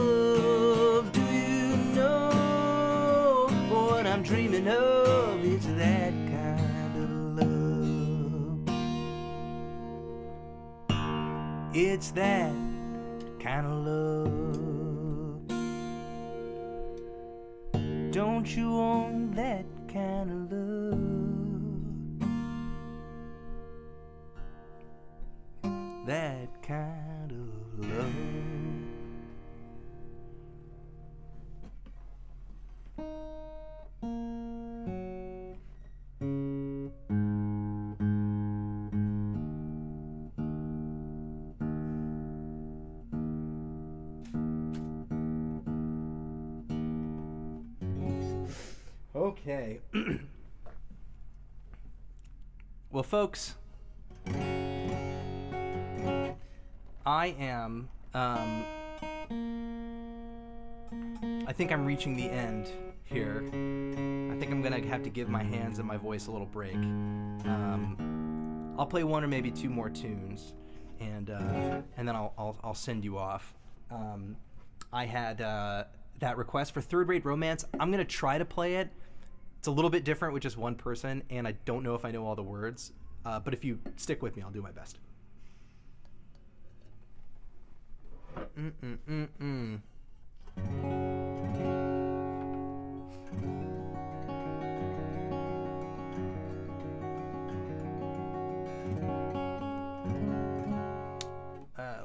Do you know what I'm dreaming of? It's that kind of love. It's that kind of love. Don't you want that kind of love? That kind of love. Okay. Well, folks, I am, I think I'm reaching the end here. I think I'm gonna have to give my hands and my voice a little break. I'll play one or maybe two more tunes, and then I'll send you off. I had that request for Third Rate Romance. I'm gonna try to play it. It's a little bit different with just one person, and I don't know if I know all the words. But if you stick with me, I'll do my best.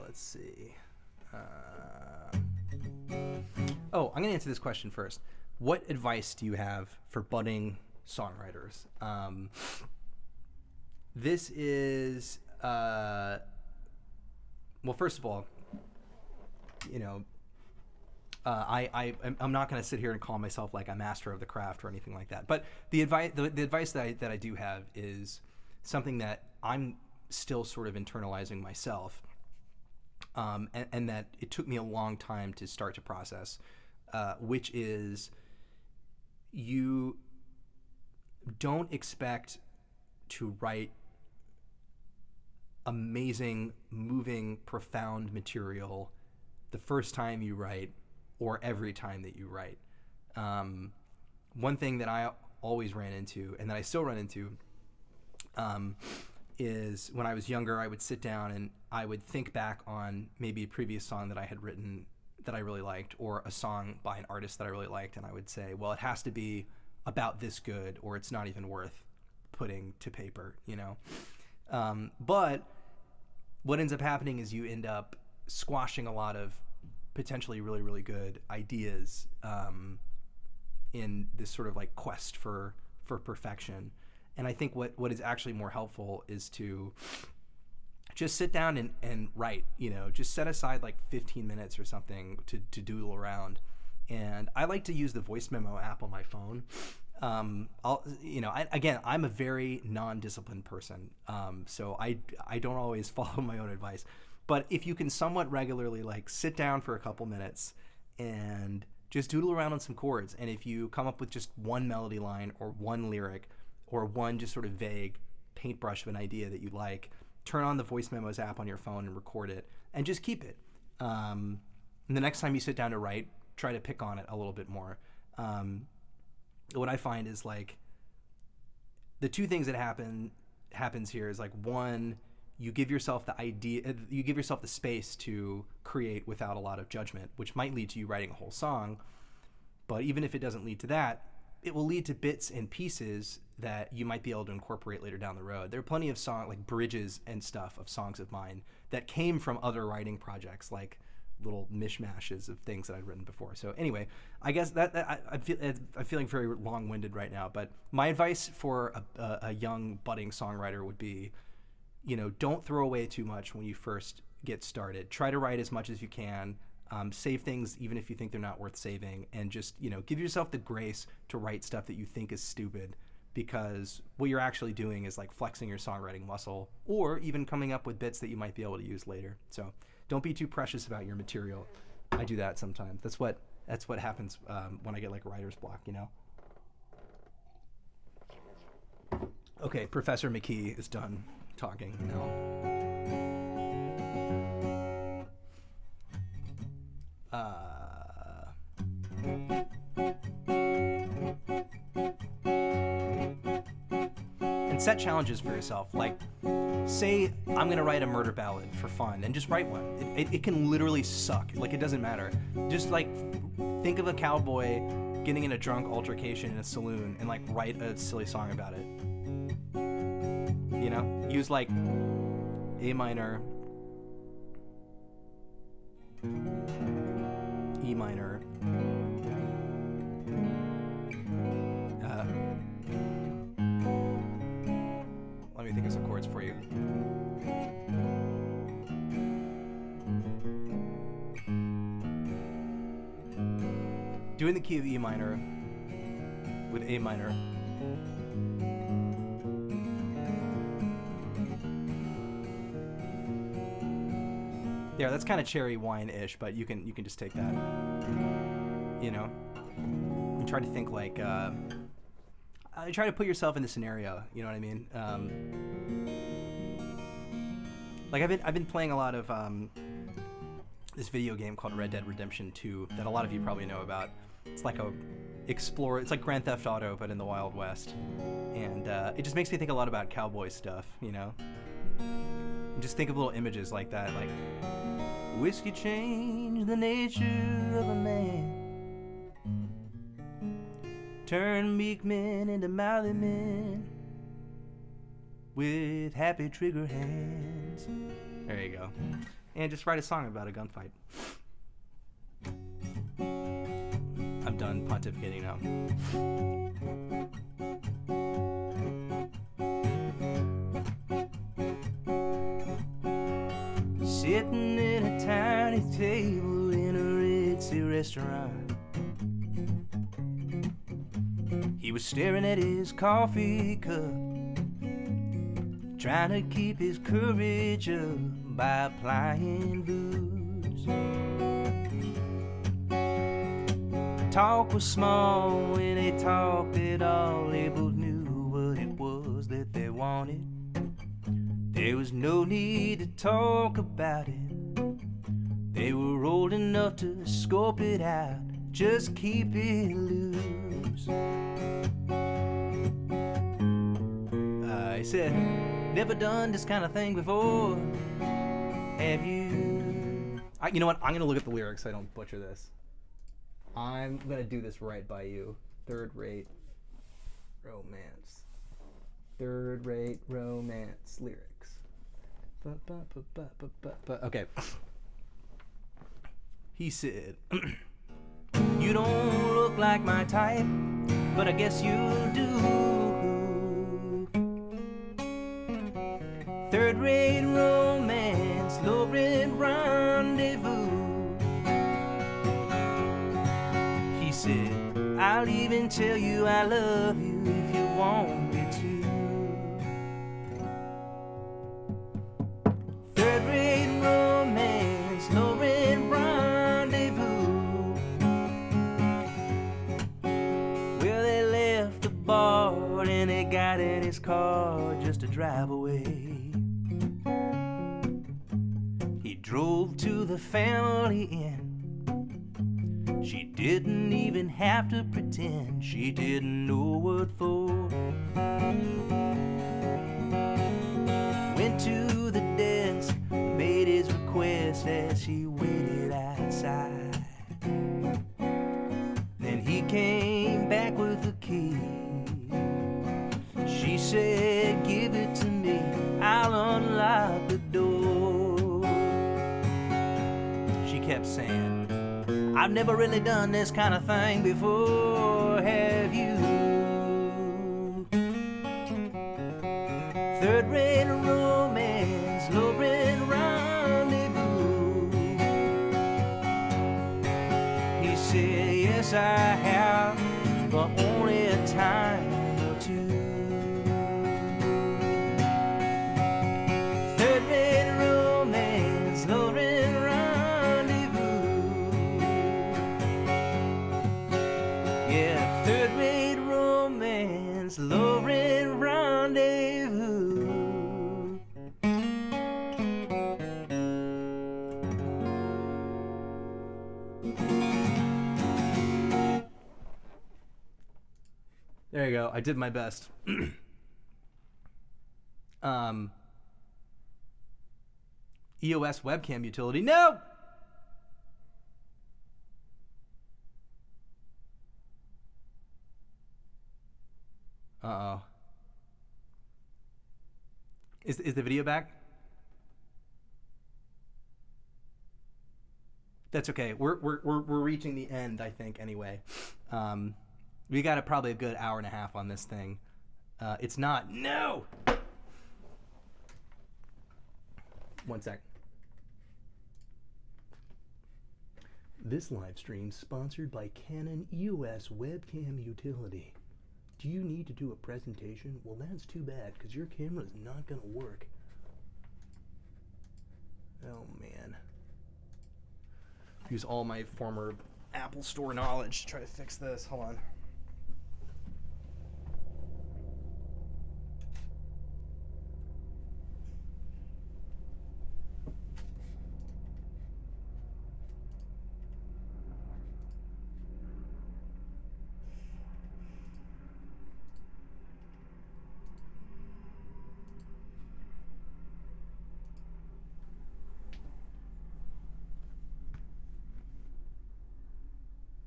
Let's see. I'm going to answer this question first. What advice do you have for budding songwriters? This is, well, first of all, you know, I'm not going to sit here and call myself like a master of the craft or anything like that. But the advice that I do have is something that I'm still sort of internalizing myself, and that it took me a long time to start to process, which is you don't expect to write amazing, moving, profound material the first time you write or every time that you write. One thing that I always ran into, and that I still run into, is when I was younger, I would sit down and I would think back on maybe a previous song that I had written that I really liked, or a song by an artist that I really liked, and I would say, well, it has to be about this good, or it's not even worth putting to paper, you know? But what ends up happening is you end up squashing a lot of potentially really, really good ideas in this sort of like quest for perfection. And I think what is actually more helpful is to just sit down and write, you know, just set aside like 15 minutes or something to doodle around. And I like to use the voice memo app on my phone. I'm a very non-disciplined person. So I don't always follow my own advice, but if you can somewhat regularly like sit down for a couple minutes and just doodle around on some chords. And if you come up with just one melody line or one lyric or one just sort of vague paintbrush of an idea that you like, turn on the voice memos app on your phone and record it and just keep it. And the next time you sit down to write, try to pick on it a little bit more. What I find is like the two things that happens here is like, one, you give yourself the space to create without a lot of judgment, which might lead to you writing a whole song. But even if it doesn't lead to that, it will lead to bits and pieces that you might be able to incorporate later down the road. There are plenty of like bridges and stuff of songs of mine that came from other writing projects, like little mishmashes of things that I'd written before. So anyway, I guess I'm feeling very long-winded right now, but my advice for a young budding songwriter would be, don't throw away too much when you first get started. Try to write as much as you can. Save things even if you think they're not worth saving, and just, give yourself the grace to write stuff that you think is stupid, because what you're actually doing is like flexing your songwriting muscle, or even coming up with bits that you might be able to use later. So don't be too precious about your material. I do that sometimes. That's what happens when I get like writer's block, Okay, Professor McKee is done talking now. And set challenges for yourself. Like, say I'm gonna write a murder ballad for fun, and just write one. It can literally suck. Like, it doesn't matter. Just like think of a cowboy getting in a drunk altercation in a saloon and like write a silly song about it. Use like A minor, E minor, let me think of some chords for you. Doing the key of E minor with A minor. Yeah, that's kind of cherry wine-ish, but you can just take that. You try to think like, try to put yourself in the scenario. You know what I mean? Like I've been playing a lot of this video game called Red Dead Redemption 2 that a lot of you probably know about. It's like it's like Grand Theft Auto, but in the Wild West, and it just makes me think a lot about cowboy stuff. And just think of little images like that, like whiskey changed the nature of a man, turned meek men into mouthy men with happy trigger hands. There you go. And just write a song about a gunfight. I'm done pontificating now. Sitting at a tiny table in a ritzy restaurant, he was staring at his coffee cup, trying to keep his courage up by applying booze. Talk was small when they talked at all. They both knew what it was that they wanted. There was no need to talk about it. They were old enough to scope it out. Just keep it loose. He said, never done this kind of thing before. Have you? You know what? I'm gonna look at the lyrics so I don't butcher this. I'm gonna do this right by you. Third-rate romance. Third-rate romance lyrics. Okay. He said, you don't look like my type, but I guess you do. Third-rate romance, low-rate rendezvous. He said, I'll even tell you I love you if you want me to. Third-rate romance, low-rate rendezvous. Well, they left the bar and they got in his car just to drive away. He drove to the family inn. She didn't even have to pretend she didn't know what for. Went to the desk, made his request as she waited outside. Then he came back with the key. She said, give it to me, I'll unlock the door. She kept saying, I've never really done this kind of thing before, have you? Third-rate romance, low-rate rendezvous. He said, yes, I have, but only a time or two. Third-rate romance, low-rate rendezvous. Yeah, third-rate romance, low-rate rendezvous. There you go. I did my best. EOS webcam utility. No! Uh-oh. Is the video back? That's okay. We're reaching the end, I think, anyway. We got probably a good hour and a half on this thing. It's not. No! One sec. This live stream sponsored by Canon EOS webcam utility. Do you need to do a presentation? Well, that's too bad, because your camera is not going to work. Oh, man. Use all my former Apple Store knowledge to try to fix this. Hold on.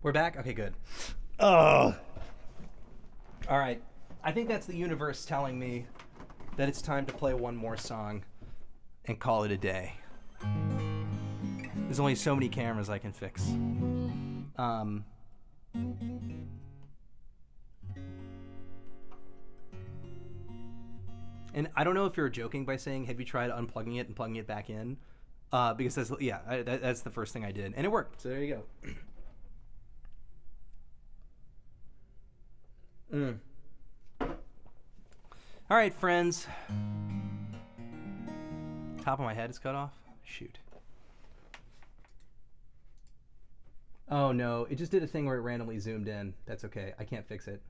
We're back? Okay, good. Oh. All right. I think that's the universe telling me that it's time to play one more song and call it a day. There's only so many cameras I can fix. And I don't know if you're joking by saying, have you tried unplugging it and plugging it back in? Because that's the first thing I did. And it worked. So there you go. All right, friends. Top of my head is cut off. Shoot. Oh no, it just did a thing where it randomly zoomed in. That's okay. I can't fix it.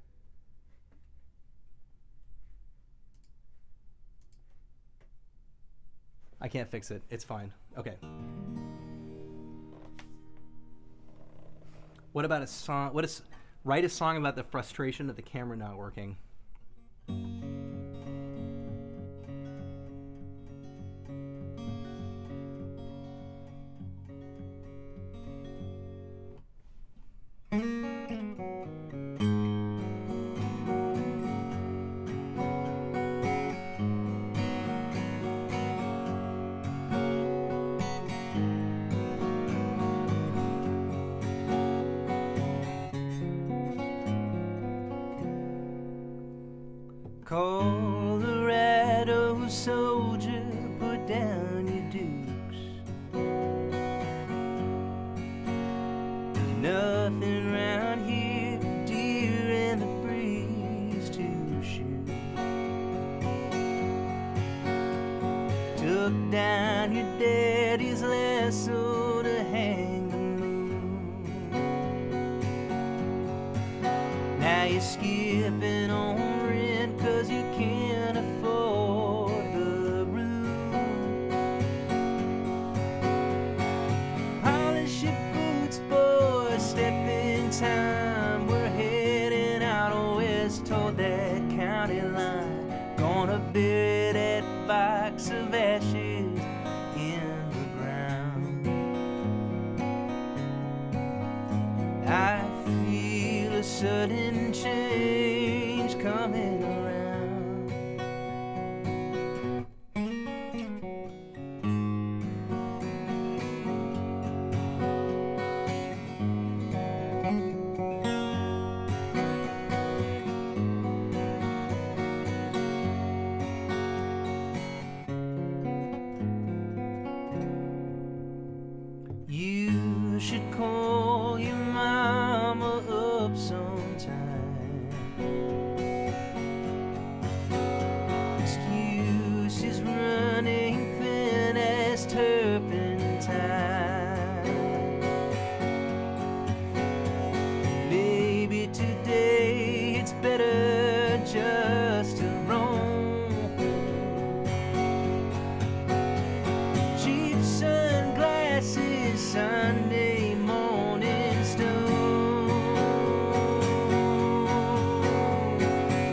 I can't fix it. It's fine. Okay. What about a song? Write a song about the frustration of the camera not working. Colorado soldier, put down your dukes. There's nothing around here, deer and the breeze to shoot. Took down your daddy's lasso to hang the moon. Now you're skipping on 'cause you can't afford the room. Polish your boots, boy, step box of ashes in the ground. I feel a sudden change coming around. You should call your mama up sometime. Excuses running thin as turpentine. Maybe today it's better just to roam. Cheap sunglasses, Sunday morning stone.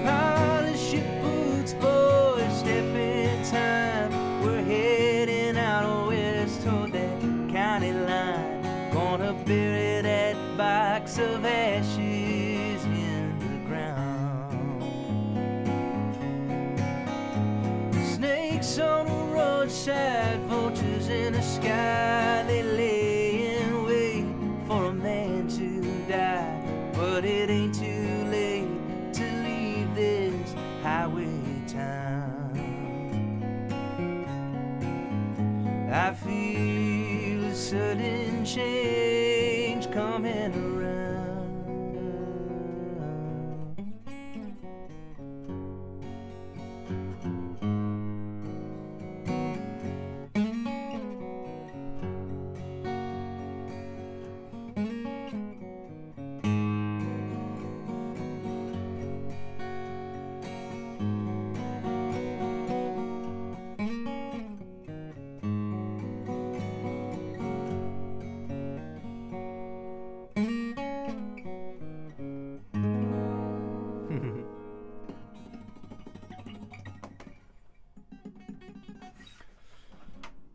Polish your boots, boys, step in time. We're heading out west toward that county line. Gonna bury that box of ashes in the ground. Snakes on the roadside, vultures in the sky, they lay in wait for a man to die. But it ain't too late to leave this highway town. I feel a sudden change coming around.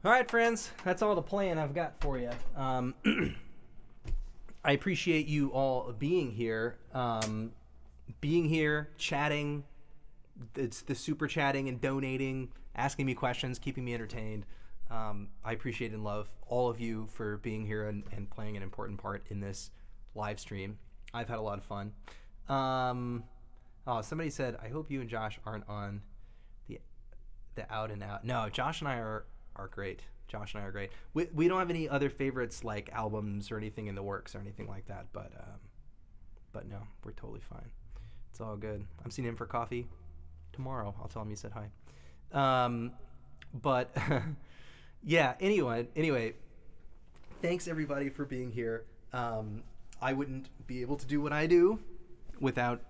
All right, friends, that's all the playing I've got for you. I appreciate you all being here, chatting. It's the super chatting and donating, asking me questions, keeping me entertained. I appreciate and love all of you for being here and playing an important part in this live stream. I've had a lot of fun. Somebody said, I hope you and Josh aren't on the out and out. No, Josh and I are great. Josh and I are great. We don't have any other favorites like albums or anything in the works or anything like that, but no, we're totally fine. It's all good. I'm seeing him for coffee tomorrow. I'll tell him you said hi. But yeah, anyway, thanks everybody for being here. I wouldn't be able to do what I do without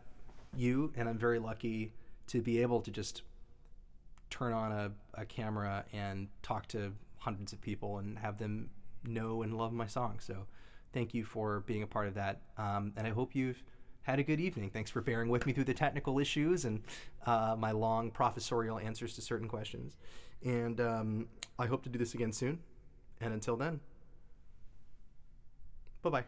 you, and I'm very lucky to be able to just turn on a camera and talk to hundreds of people and have them know and love my song. So thank you for being a part of that. And I hope you've had a good evening. Thanks for bearing with me through the technical issues and my long professorial answers to certain questions. And I hope to do this again soon. And until then, bye-bye.